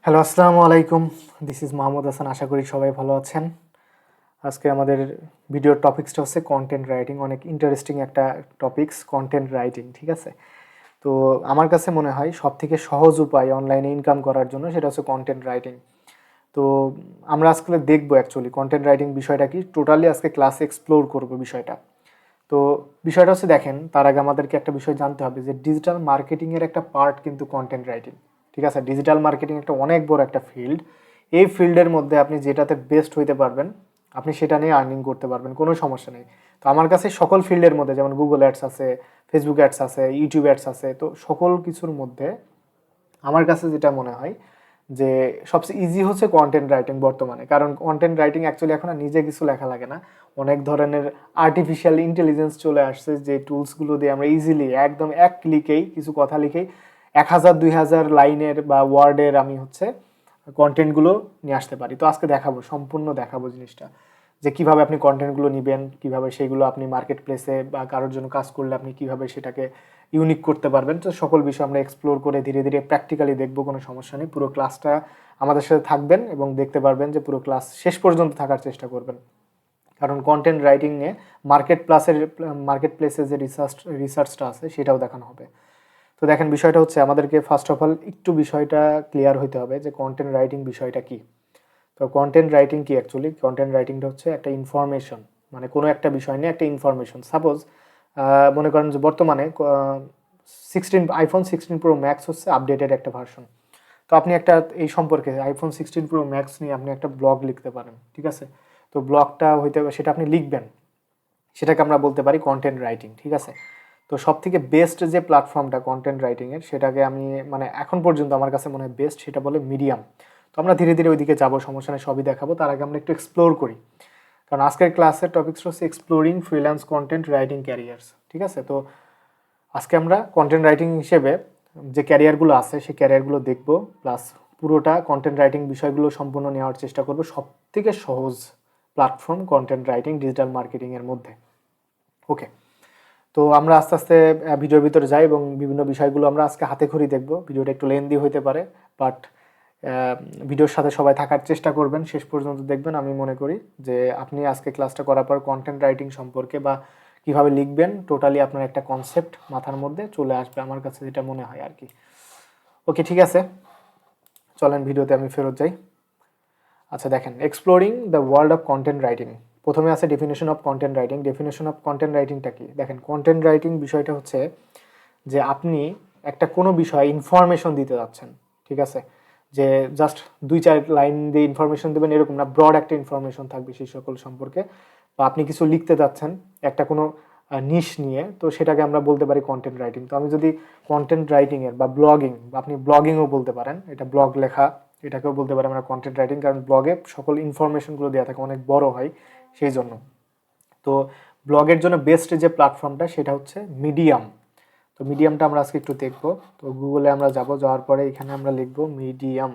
Hello, আসসালামু আলাইকুম। This is Mahmud Hasan. আশা করি সবাই ভালো আছেন। আজকে আমাদের ভিডিওর টপিক্সটা হচ্ছে কন্টেন্ট রাইটিং। অনেক ইন্টারেস্টিং একটা টপিক্স, কন্টেন্ট রাইটিং, ঠিক আছে? তো আমার কাছে মনে হয় সবথেকে সহজ উপায় অনলাইনে ইনকাম করার জন্য সেটা হচ্ছে কন্টেন্ট রাইটিং। তো আমরা আজকে দেখবো অ্যাকচুয়ালি কন্টেন্ট রাইটিং বিষয়টা কি, টোটালি আজকে ক্লাসে এক্সপ্লোর করবো বিষয়টা। তো বিষয়টা হচ্ছে, দেখেন, তার আগে আমাদেরকে একটা বিষয় জানতে হবে যে ডিজিটাল মার্কেটিংয়ের একটা পার্ট কিন্তু কন্টেন্ট রাইটিং, ঠিক আছে? ডিজিটাল মার্কেটিং একটা অনেক বড় একটা ফিল্ড। এই ফিল্ডের মধ্যে আপনি যেটাতে বেস্ট হইতে পারবেন, আপনি সেটা নিয়ে আর্নিং করতে পারবেন, কোনো সমস্যা নেই। তো আমার কাছে সকল ফিল্ডের মধ্যে, যেমন গুগল অ্যাডস আছে, ফেসবুক অ্যাডস আছে, ইউটিউব অ্যাডস আছে, তো সকল কিছুর মধ্যে আমার কাছে যেটা মনে হয় যে সবচেয়ে ইজি হচ্ছে কন্টেন্ট রাইটিং বর্তমানে। কারণ কন্টেন্ট রাইটিং অ্যাকচুয়ালি এখন আর নিজে কিছু লেখা লাগে না, অনেক ধরনের আর্টিফিশিয়াল ইন্টেলিজেন্স চলে আসছে, যে টুলসগুলো দিয়ে আমরা ইজিলি একদম এক ক্লিকেই কিছু কথা লিখেই 1000 2000 লাইনের বা ওয়ার্ডের আমি হচ্ছে কন্টেন্টগুলো নিয়ে আসতে পারি। তো আজকে দেখাবো, সম্পূর্ণ দেখাবো জিনিসটা, যে কিভাবে আপনি কন্টেন্টগুলো নেবেন, কিভাবে সেগুলো আপনি মার্কেট প্লেসে বা কারোর জন্য কাজ করলে আপনি কিভাবে সেটাকে ইউনিক করতে পারবেন। তো সকল বিষয় আমরা এক্সপ্লোর করে ধীরে ধীরে প্র্যাকটিক্যালি দেখবো, কোনো সমস্যা নেই। পুরো ক্লাসটা আমাদের সাথে থাকবেন এবং দেখতে পারবেন, যে পুরো ক্লাস শেষ পর্যন্ত থাকার চেষ্টা করবেন। কারণ কন্টেন্ট রাইটিংয়ে মার্কেট প্লেসের যে রিসার্চটা আছে সেটাও দেখানো হবে। তো দেখেন, বিষয়টা হচ্ছে আমাদেরকে ফার্স্ট অফ অল একটু বিষয়টা ক্লিয়ার হইতে হবে যে কন্টেন্ট রাইটিং বিষয়টা কি। তো কন্টেন্ট রাইটিং কি অ্যাকচুয়ালি? কন্টেন্ট রাইটিংটা হচ্ছে একটা ইনফরমেশন, মানে কোনো একটা বিষয় নিয়ে একটা ইনফরমেশন। সাপোজ মনে করেন যে বর্তমানে iPhone 16 Pro Max হচ্ছে আপডেটেড একটা ভার্সন। তো আপনি একটা এই সম্পর্কে iPhone 16 Pro Max নিয়ে আপনি একটা ব্লগ লিখতে পারেন, ঠিক আছে? তো ব্লগটা হইতে হবে, সেটা আপনি লিখবেন, সেটাকে আমরা বলতে পারি কন্টেন্ট রাইটিং, ঠিক আছে? তো সব থেকে বেস্ট যে প্ল্যাটফর্মটা কন্টেন্ট রাইটিংয়ের, সেটাকে আমি মানে এখন পর্যন্ত আমার কাছে মনে হয় বেস্ট, সেটা বলে মিডিয়াম। তো আমরা ধীরে ধীরে ওইদিকে যাবো, সমস্যা নেই, সবই দেখাবো। তার আগে আমরা একটু এক্সপ্লোর করি, কারণ আজকের ক্লাসের টপিকস হচ্ছে exploring freelance content writing carriers, ঠিক আছে? তো আজকে আমরা কন্টেন্ট রাইটিং হিসেবে যে ক্যারিয়ারগুলো আছে সেই ক্যারিয়ারগুলো দেখবো, প্লাস পুরোটা কন্টেন্ট রাইটিং বিষয়গুলো সম্পূর্ণ নেওয়ার চেষ্টা করবো। সব থেকে সহজ প্ল্যাটফর্ম কন্টেন্ট রাইটিং ডিজিটাল মার্কেটিংয়ের মধ্যে। ওকে, তো আমরা আস্তে আস্তে ভিডিওর ভিতরে যাই এবং বিভিন্ন বিষয়গুলো আমরা আজকে হাতে খড়ি দেখবো। ভিডিওটা একটু লেন্দি হইতে পারে, বাট ভিডিওর সাথে সবাই থাকার চেষ্টা করবেন, শেষ পর্যন্ত দেখবেন। আমি মনে করি যে আপনি আজকে ক্লাসটা করার পর কন্টেন্ট রাইটিং সম্পর্কে বা কিভাবে লিখবেন টোটালি আপনার একটা কনসেপ্ট মাথার মধ্যে চলে আসবে, আমার কাছে যেটা মনে হয় আর কি। ওকে, ঠিক আছে, চলেন ভিডিওতে আমি ফেরত যাই। আচ্ছা, দেখেন, exploring the world of content writing. প্রথমে আছে definition of content writing. Definition of content রাইটিংটা কি? দেখেন, কন্টেন্ট রাইটিং বিষয়টা হচ্ছে যে আপনি একটা কোনো বিষয়ে ইনফরমেশন দিতে যাচ্ছেন, ঠিক আছে? যে জাস্ট 2 4 লাইন দিয়ে ইনফরমেশন দেবেন এরকম না, ব্রড একটা ইনফরমেশন থাকবে সেই সকল সম্পর্কে। বা আপনি কিছু লিখতে যাচ্ছেন একটা কোনো নিশ নিয়ে, তো সেটাকে আমরা বলতে পারি কন্টেন্ট রাইটিং। তো আমি যদি কন্টেন্ট রাইটিংয়ের বা ব্লগিং, আপনি ব্লগিংও বলতে পারেন, এটা ব্লগ লেখা, এটাকেও বলতে পারি আমরা কন্টেন্ট রাইটিং, কারণ ব্লগে সকল ইনফরমেশনগুলো দেওয়া থাকে, অনেক বড় হয় সেই জন্য। তো ব্লগের জন্য বেস্ট যে প্ল্যাটফর্মটা সেটা হচ্ছে মিডিয়াম। তো মিডিয়ামটা আমরা আজকে একটু দেখবো। তো গুগলে আমরা যাব, যাওয়ার পরে এখানে আমরা লিখবো মিডিয়াম,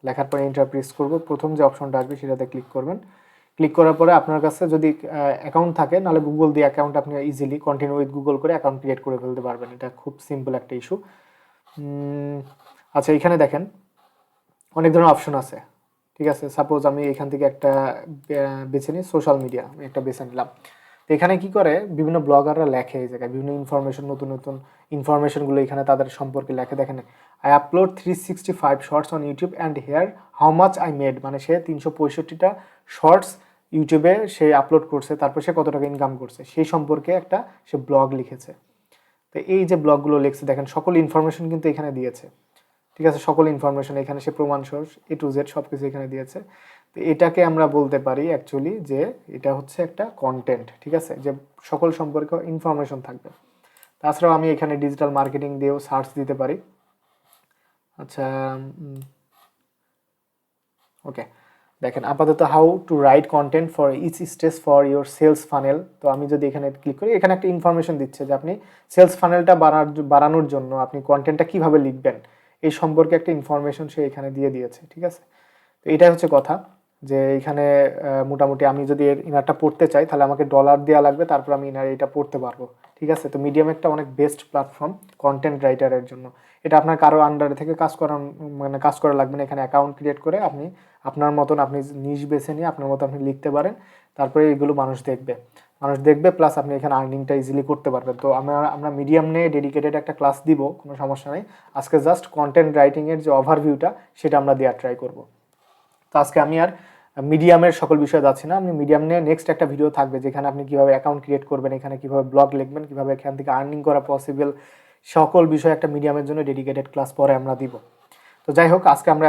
লেখার পরে এন্টার প্রেস করব। প্রথম যে অপশনটা আসবে সেটাতে ক্লিক করবেন। ক্লিক করার পরে আপনার কাছে যদি অ্যাকাউন্ট থাকে, নাহলে গুগল দিয়ে অ্যাকাউন্ট আপনি ইজিলি কন্টিনিউ উইথ গুগল করে অ্যাকাউন্ট ক্রিয়েট করে ফেলতে পারবেন। এটা খুব সিম্পল একটা ইস্যু। আচ্ছা, এখানে দেখেন অনেক ধরনের অপশন আছে, ঠিক আছে? সাপোজ আমি এখান থেকে একটা বেছে নিই, সোশ্যাল মিডিয়া আমি একটা বেছে নিলাম। তো এখানে কি করে, বিভিন্ন ব্লগাররা লেখে এই জায়গায় বিভিন্ন ইনফরমেশন, নতুন নতুন ইনফরমেশনগুলো এখানে তাদের সম্পর্কে লেখে। দেখেন, I upload 365 shorts on YouTube and here how much I made, মানে সে 365টা শর্টস ইউটিউবে সে আপলোড করছে, তারপর সে কত টাকা ইনকাম করছে সেই সম্পর্কে একটা সে ব্লগ লিখেছে। তো এই যে ব্লগগুলো লিখছে, দেখেন সকল ইনফরমেশন কিন্তু এখানে দিয়েছে, ঠিক আছে? সকল ইনফরমেশন এখানে সে প্রমাণ সোর্স A to Z সব কিছু এখানে দিয়েছে। তো এটাকে আমরা বলতে পারি অ্যাকচুয়ালি যে এটা হচ্ছে একটা কন্টেন্ট, ঠিক আছে? যে সকল সম্পর্কে ইনফরমেশন থাকবে। তাছাড়াও আমি এখানে ডিজিটাল মার্কেটিং দিয়েও সার্চ দিতে পারি। আচ্ছা, ওকে, দেখেন আপাতত how to write content for each stage for your sales funnel. তো আমি যদি এখানে ক্লিক করি, এখানে একটা ইনফরমেশন দিচ্ছে যে আপনি সেলস ফানেলটা বাড়ানোর জন্য আপনি কন্টেন্টটা কিভাবে লিখবেন এই সম্পর্কে একটা ইনফরমেশন সে এখানে দিয়ে দিয়েছে, ঠিক আছে? তো এটাই হচ্ছে কথা, যে এখানে মোটামুটি আমি যদি ইনারটা পড়তে চাই তাহলে আমাকে ডলার দেওয়া লাগবে, তারপর আমি ইনার এটা পড়তে পারবো, ঠিক আছে। তো মিডিয়াম একটা অনেক বেস্ট প্ল্যাটফর্ম কন্টেন্ট রাইটারের জন্য। এটা আপনার কারো আন্ডারে থেকে কাজ করা লাগবে না। এখানে অ্যাকাউন্ট ক্রিয়েট করে আপনি আপনার মতন আপনি নিশ বেছে নিয়ে আপনার মতো আপনি লিখতে পারেন, তারপরে এগুলো মানুষ দেখবে প্লাস আপনি এখানে আর্নিংটা ইজিলি করতে পারবেন। তো আমরা মিডিয়াম নিয়ে ডেডিকেটেড একটা ক্লাস দিব, কোনো সমস্যা নেই। আজকে জাস্ট কন্টেন্ট রাইটিংয়ের যে ওভারভিউটা সেটা আমরা দেওয়ার ট্রাই করব। তো আজকে আমি আর মিডিয়ামের সকল বিষয়ে যাচ্ছি না, আপনি মিডিয়াম নিয়ে নেক্সট একটা ভিডিও থাকবে যেখানে আপনি কীভাবে অ্যাকাউন্ট ক্রিয়েট করবেন, এখানে কীভাবে ব্লগ লিখবেন, কীভাবে এখান থেকে আর্নিং করা পসিবল, সকল বিষয়ে একটা মিডিয়ামের জন্য ডেডিকেটেড ক্লাস পরে আমরা দিব। তো যাই হোক, আজকে আমরা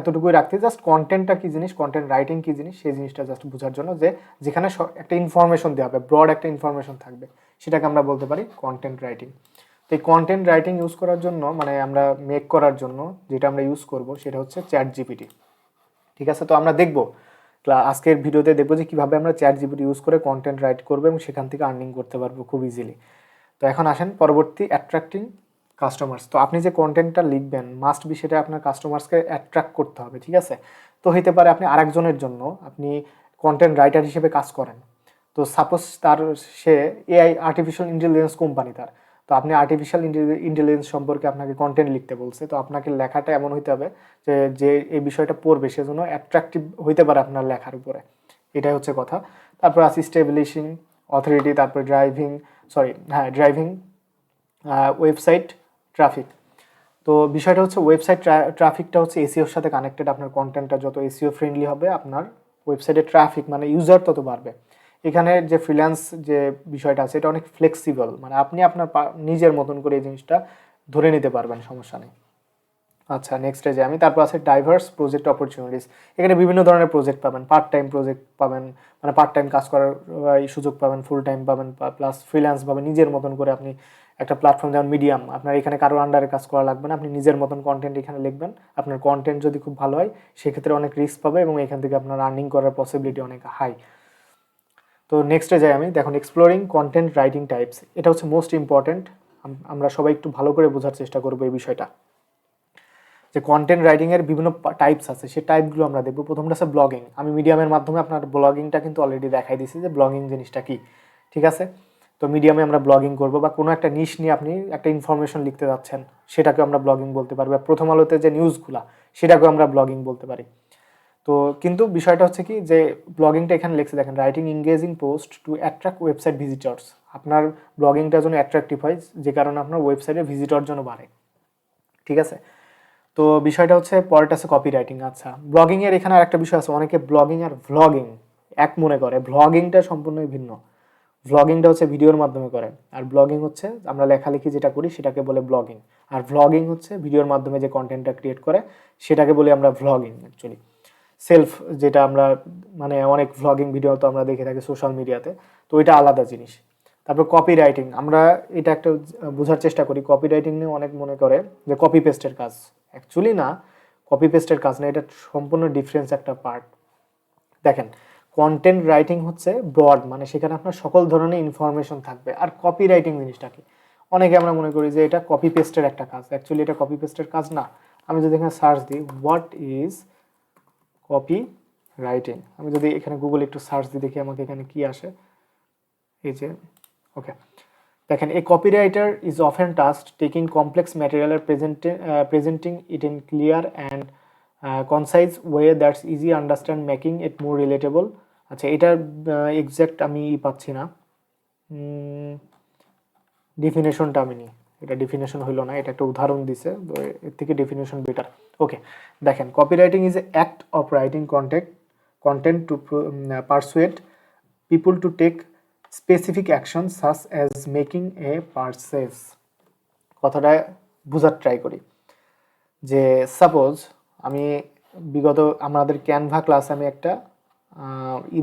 এতটুকুই রাখতে, জাস্ট কন্টেন্টটা কী জিনিস, কন্টেন্ট রাইটিং কী জিনিস সেই জিনিসটা জাস্ট বোঝার জন্য, যে যেখানে একটা ইনফরমেশন দেওয়া হবে, ব্রড একটা ইনফরমেশন থাকবে, সেটাকে আমরা বলতে পারি কন্টেন্ট রাইটিং। তো এই কন্টেন্ট রাইটিং ইউজ করার জন্য মানে আমরা মেক করার জন্য যেটা আমরা ইউজ করব সেটা হচ্ছে চ্যাট জিপিটি। ঠিক আছে। তো আমরা দেখবো আজকের ভিডিওতে দেখবো যে কীভাবে আমরা চ্যাট জিপিটি ইউজ করে কন্টেন্ট রাইট করবো এবং সেখান থেকে আর্নিং করতে পারবো খুব ইজিলি। তো এখন আসেন পরবর্তী, অ্যাট্রাক্টিং কাস্টমার্স। তো আপনি যে কন্টেন্টটা লিখবেন মাস্ট বি সেটা আপনার কাস্টমার্সকে অ্যাট্রাক্ট করতে হবে। ঠিক আছে। তো হইতে পারে আপনি আরেকজনের জন্য আপনি কন্টেন্ট রাইটার হিসেবে কাজ করেন। তো সাপোজ সে এআই আর্টিফিশিয়াল ইন্টেলিজেন্স কোম্পানি তার, তো আপনি আর্টিফিশিয়াল ইন্টেলিজেন্স সম্পর্কে আপনাকে কন্টেন্ট লিখতে বলছে, তো আপনাকে লেখাটা এমন হইতে হবে যে এই বিষয়টা পড়বে সেজন্য অ্যাট্রাকটিভ হইতে পারে আপনার লেখার উপরে, এটাই হচ্ছে কথা। তারপর আছে স্টেবলিশিং অথরিটি, তারপর ড্রাইভিং ওয়েবসাইট ট্রাফিক। তো বিষয়টা হচ্ছে ওয়েবসাইট ট্রাফিকটা হচ্ছে এসিওর সাথে কানেক্টেড। আপনার কন্টেন্টটা যত এসিও ফ্রেন্ডলি হবে আপনার ওয়েবসাইটে ট্রাফিক মানে ইউজার তত বাড়বে। এখানে যে ফ্রিল্যান্স যে বিষয়টা আছে এটা অনেক ফ্লেক্সিবল, মানে আপনি আপনার নিজের মতন করে এই জিনিসটা ধরে নিতে পারবেন, সমস্যা নেই। আচ্ছা, নেক্সটে যে আমি, তারপর আছে ডাইভার্স প্রজেক্ট অপরচুনিটিস। এখানে বিভিন্ন ধরনের প্রজেক্ট পাবেন, পার্ট টাইম প্রজেক্ট পাবেন, মানে পার্ট টাইম কাজ করার সুযোগ পাবেন, ফুল টাইম পাবেন, প্লাস ফ্রিল্যান্স পাবেন। নিজের মতন করে আপনি একটা প্ল্যাটফর্ম যেমন মিডিয়াম, আপনার এখানে কারো আন্ডারে কাজ করা লাগবে না, আপনি নিজের মতন কন্টেন্ট এখানে লিখবেন। আপনার কন্টেন্ট যদি খুব ভালো হয় সেক্ষেত্রে অনেক রিস্ক পাবে এবং এখান থেকে আপনার আর্নিং করার পসিবিলিটি অনেক হাই। তো নেক্সটে যাই আমি, দেখুন এক্সপ্লোরিং কন্টেন্ট রাইটিং টাইপস, এটা হচ্ছে মোস্ট ইম্পর্টেন্ট। আমরা সবাই একটু ভালো করে বোঝার চেষ্টা করবো এই বিষয়টা, যে কন্টেন্ট রাইটিংয়ের বিভিন্ন টাইপস আছে, সেই টাইপগুলো আমরা দেখবো। প্রথমটা আছে ব্লগিং। আমি মিডিয়ামের মাধ্যমে আপনার ব্লগিংটা কিন্তু অলরেডি দেখাই দিয়েছি যে ব্লগিং জিনিসটা কি। ঠিক আছে। তো মিডিয়ামে আমরা ব্লগিং করবো, বা কোনো একটা নিশ নিয়ে আপনি একটা ইনফরমেশন লিখতে যাচ্ছেন সেটাকে আমরা ব্লগিং বলতে পারি, বা প্রথম আলোতে যে নিউজগুলা সেটাকেও আমরা ব্লগিং বলতে পারি। তো কিন্তু বিষয়টা হচ্ছে কি, যে ব্লগিংটা এখানে লিখছে দেখেন, writing engaging post two attract website visitors. আপনার ব্লগিংটা যেন অ্যাট্রাকটিভ হয়, যে কারণে আপনার ওয়েবসাইটে ভিজিটর যেন বাড়ে। ঠিক আছে। তো বিষয়টা হচ্ছে পরেরটা আছে কপি রাইটিং। আচ্ছা, ব্লগিংয়ের এখানে আর একটা বিষয় আছে, অনেকে ব্লগিং আর ভ্লগিং এক মনে করে। ভ্লগিংটা সম্পূর্ণই ভিন্ন। ভ্লগিংটা হচ্ছে ভিডিওর মাধ্যমে করে, আর ব্লগিং হচ্ছে আমরা লেখালেখি যেটা করি সেটাকে বলে ব্লগিং। আর ভ্লগিং হচ্ছে ভিডিওর মাধ্যমে যে কন্টেন্টটা ক্রিয়েট করে সেটাকে বলি আমরা ভ্লগিং। অ্যাকচুয়ালি সেলফ যেটা আমরা মানে অনেক ভ্লগিং ভিডিও তো আমরা দেখে থাকি সোশ্যাল মিডিয়াতে, তো এটা আলাদা জিনিস। তারপর কপি রাইটিং, আমরা এটা একটা বোঝার চেষ্টা করি। কপি রাইটিং নিয়ে অনেক মনে করে যে কপি পেস্টের কাজ, অ্যাকচুয়ালি না, কপি পেস্টের কাজ না, এটা সম্পূর্ণ ডিফারেন্স একটা পার্ট। দেখেন, কন্টেন্ট রাইটিং হচ্ছে ব্রড, মানে সেখানে আপনার সকল ধরনের ইনফরমেশন থাকবে। আর কপি রাইটিং জিনিসটা কি, অনেকে আমরা মনে করি যে এটা কপি পেস্টের একটা কাজ, অ্যাকচুয়ালি এটা কপি পেস্টের কাজ না। আমি যদি এখানে সার্চ দিই হোয়াট ইজ কপি রাইটিং, আমি যদি এখানে গুগল একটু সার্চ দিই দেখি আমাকে এখানে কি আসে। এই যে ওকে, দেখেন, a copywriter is often tasked taking complex material আর presenting it in clear and concise way that's easy understand, making it more relatable. আচ্ছা, এটার এক্স্যাক্ট আমি পাচ্ছি না, ডেফিনেশনটা আমি নিই। এটা ডেফিনেশন হইল না, এটা একটা উদাহরণ দিছে, তো এর থেকে ডেফিনেশন বেটার। ওকে, দেখেন, copywriting is a act of writing content to persuade people to take specific action such as making a purchase. কথাটা বোঝার ট্রাই করি, যে সাপোজ আমি বিগত আমাদের ক্যানভা ক্লাসে আমি একটা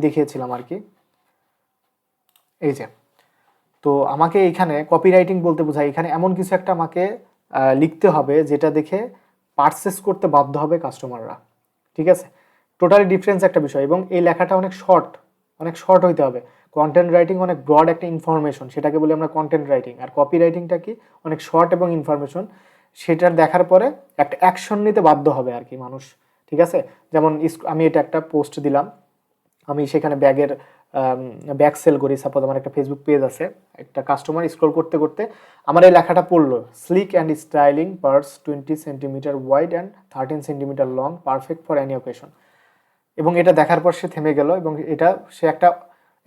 দেখিয়েছিলাম আর কি, এই যে। তো আমাকে এখানে কপিরাইটিং বলতে বোঝায় এখানে এমন কিছু একটা আমাকে লিখতে হবে যেটা দেখে পারচেস করতে বাধ্য হবে কাস্টমাররা। ঠিক আছে, টোটালি ডিফারেন্স একটা বিষয়, এবং এই লেখাটা অনেক শর্ট হইতে হবে। কন্টেন্ট রাইটিং অনেক ব্রড একটা ইনফরমেশন, সেটাকে বলি আমরা কন্টেন্ট রাইটিং। আর কপি রাইটিংটা কি, অনেক শর্ট এবং ইনফরমেশন, সেটার দেখার পরে একটা অ্যাকশন নিতে বাধ্য হবে আর কি মানুষ। ঠিক আছে, যেমন আমি এটা একটা পোস্ট দিলাম, আমি সেখানে ব্যাগের ব্যাক সেল করি, সাপোজ আমার একটা ফেসবুক পেজ আছে, একটা কাস্টমার স্ক্রল করতে করতে আমার এই লেখাটা পড়লো, sleek and styling purse 20 centimetre wide and 13 centimetre long, perfect for any occasion, এবং এটা দেখার পর সে থেমে গেল এবং এটা সে একটা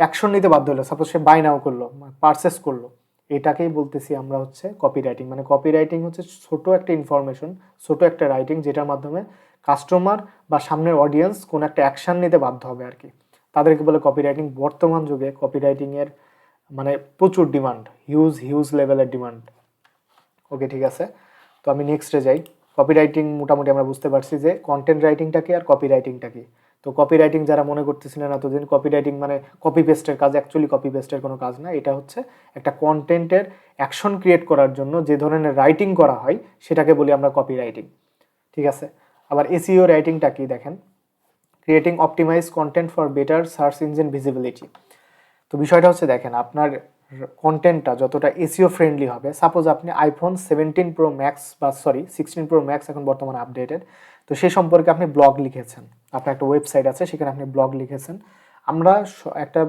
অ্যাকশন নিতে বাধ্য হলো, সাপোজ সে বাই নাও করলো, পারচেস করলো, এটাকেই বলতেছি আমরা হচ্ছে কপি রাইটিং। মানে কপি রাইটিং হচ্ছে ছোট একটা ইনফরমেশন, ছোট একটা রাইটিং যেটার মাধ্যমে কাস্টমার বা সামনের অডিয়েন্স কোনো একটা অ্যাকশন নিতে বাধ্য হবে আর কি, তাদেরকে বলে কপি রাইটিং। বর্তমান যুগে কপি রাইটিংয়ের মানে প্রচুর ডিমান্ড, হিউজ লেভেলের ডিমান্ড। ওকে, ঠিক আছে, তো আমি নেক্সটে যাই। কপি রাইটিং মোটামুটি আমরা বুঝতে পারছি যে কন্টেন্ট রাইটিংটা কি আর কপি রাইটিংটা কি। তো কপি রাইটিং যারা মনে করতেছিলেন এতদিন, কপি রাইটিং মানে কপি পেস্টের কাজ, অ্যাকচুয়ালি কপি পেস্টের কোনো কাজ না, এটা হচ্ছে একটা কন্টেন্টের অ্যাকশন ক্রিয়েট করার জন্য যে ধরনের রাইটিং করা হয় সেটাকে বলি আমরা কপি রাইটিং, ঠিক আছে। আবার এসইও রাইটিংটা কি দেখেন, creating optimise content for better search engine visibility. তো বিষয়টা হচ্ছে দেখেন, আপনার কন্টেন্টটা যতটা এসইও ফ্রেন্ডলি হবে, সাপোজ আপনি আইফোন 17 প্রো ম্যাক্স বা 16 প্রো ম্যাক্স এখন বর্তমানে আপডেটেড, তো সেই সম্পর্কে আপনি ব্লগ লিখেছেন, আপনার একটা ওয়েবসাইট আছে সেখানে আপনি ব্লগ লিখেছেন। আমরা একটা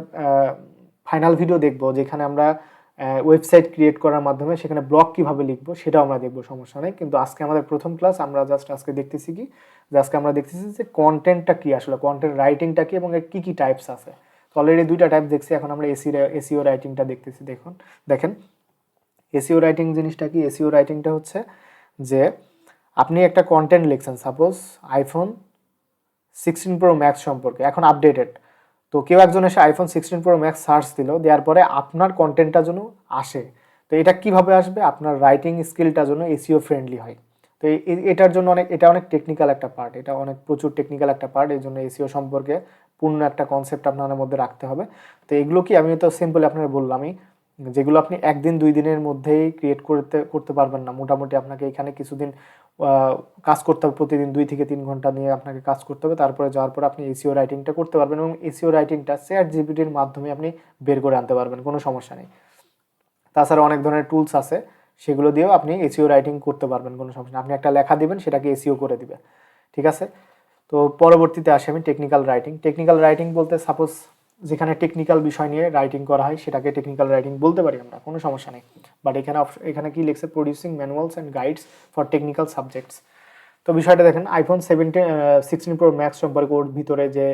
ফাইনাল ভিডিও দেখব যেখানে আমরা ওয়েবসাইট ক্রিয়েট করার মাধ্যমে সেখানে ব্লগ কীভাবে লিখবো সেটাও আমরা দেখবো, সমস্যা নেই। কিন্তু আজকে আমাদের প্রথম ক্লাস, আমরা জাস্ট আজকে দেখতেছি কি, যে আজকে আমরা দেখতেছি যে কন্টেন্টটা কি, আসলে কন্টেন্ট রাইটিংটা কি এবং এর কী কী টাইপস আছে। তো অলরেডি দুইটা টাইপ দেখছি, এখন আমরা এসইও রাইটিংটা দেখতেছি। দেখেন এসইও রাইটিং জিনিসটা কি। এসইও রাইটিংটা হচ্ছে যে আপনি একটা কন্টেন্ট লিখছেন, সাপোজ আইফোন 16 প্রো ম্যাক্স সম্পর্কে, এখন আপডেটেড, তো কেউ একজন এসে আইফোন 16 প্রো ম্যাক্স সার্চ দিল, দেওয়ার পরে আপনার কন্টেন্টটা যেন আসে, তো এটা কিভাবে আসবে, আপনার রাইটিং স্কিলটা যেন এসইও ফ্রেন্ডলি হয়। তো এটার জন্য এটা অনেক টেকনিক্যাল একটা পার্ট, এটা অনেক প্রচুর টেকনিক্যাল একটা পার্ট, এই জন্য এসইও সম্পর্কে পূর্ণ একটা কনসেপ্ট আপনার মধ্যে রাখতে হবে। তো এগুলো কি, আমি তো সিম্পলি আপনার বললামই, যেগুলো আপনি একদিন দুই দিনের মধ্যেই ক্রিয়েট করতে পারবেন না, মোটামুটি আপনাকে এখানে কিছুদিন কাজ করতে হবে, প্রতিদিন 2 থেকে 3 ঘন্টা নিয়ে আপনাকে কাজ করতে হবে, তারপরে যাওয়ার পর আপনি এসইও রাইটিংটা করতে পারবেন, এবং এসইও রাইটিংটা চ্যাটজিপিটির মাধ্যমে আপনি বের করে আনতে পারবেন, কোনো সমস্যা নেই। তাছাড়া অনেক ধরনের টুলস আছে, সেগুলো দিয়েও আপনি এসইও রাইটিং করতে পারবেন, কোনো সমস্যা নেই। আপনি একটা লেখা দিবেন, সেটাকে এসইও করে দিবে, ঠিক আছে। তো পরবর্তীতে আসি আমি টেকনিক্যাল রাইটিং। টেকনিক্যাল রাইটিং বলতে সাপোজ যেখানে টেকনিক্যাল বিষয় নিয়ে রাইটিং করা হয় সেটাকে টেকনিক্যাল রাইটিং বলতে পারি আমরা, কোনো সমস্যা নেই। বাট এখানে কি লিখছে, producing manuals and guides for technical subjects. তো বিষয়টা দেখেন, আইফোন 16 প্রো ম্যাক্স সম্পর্কে ওর ভিতরে যে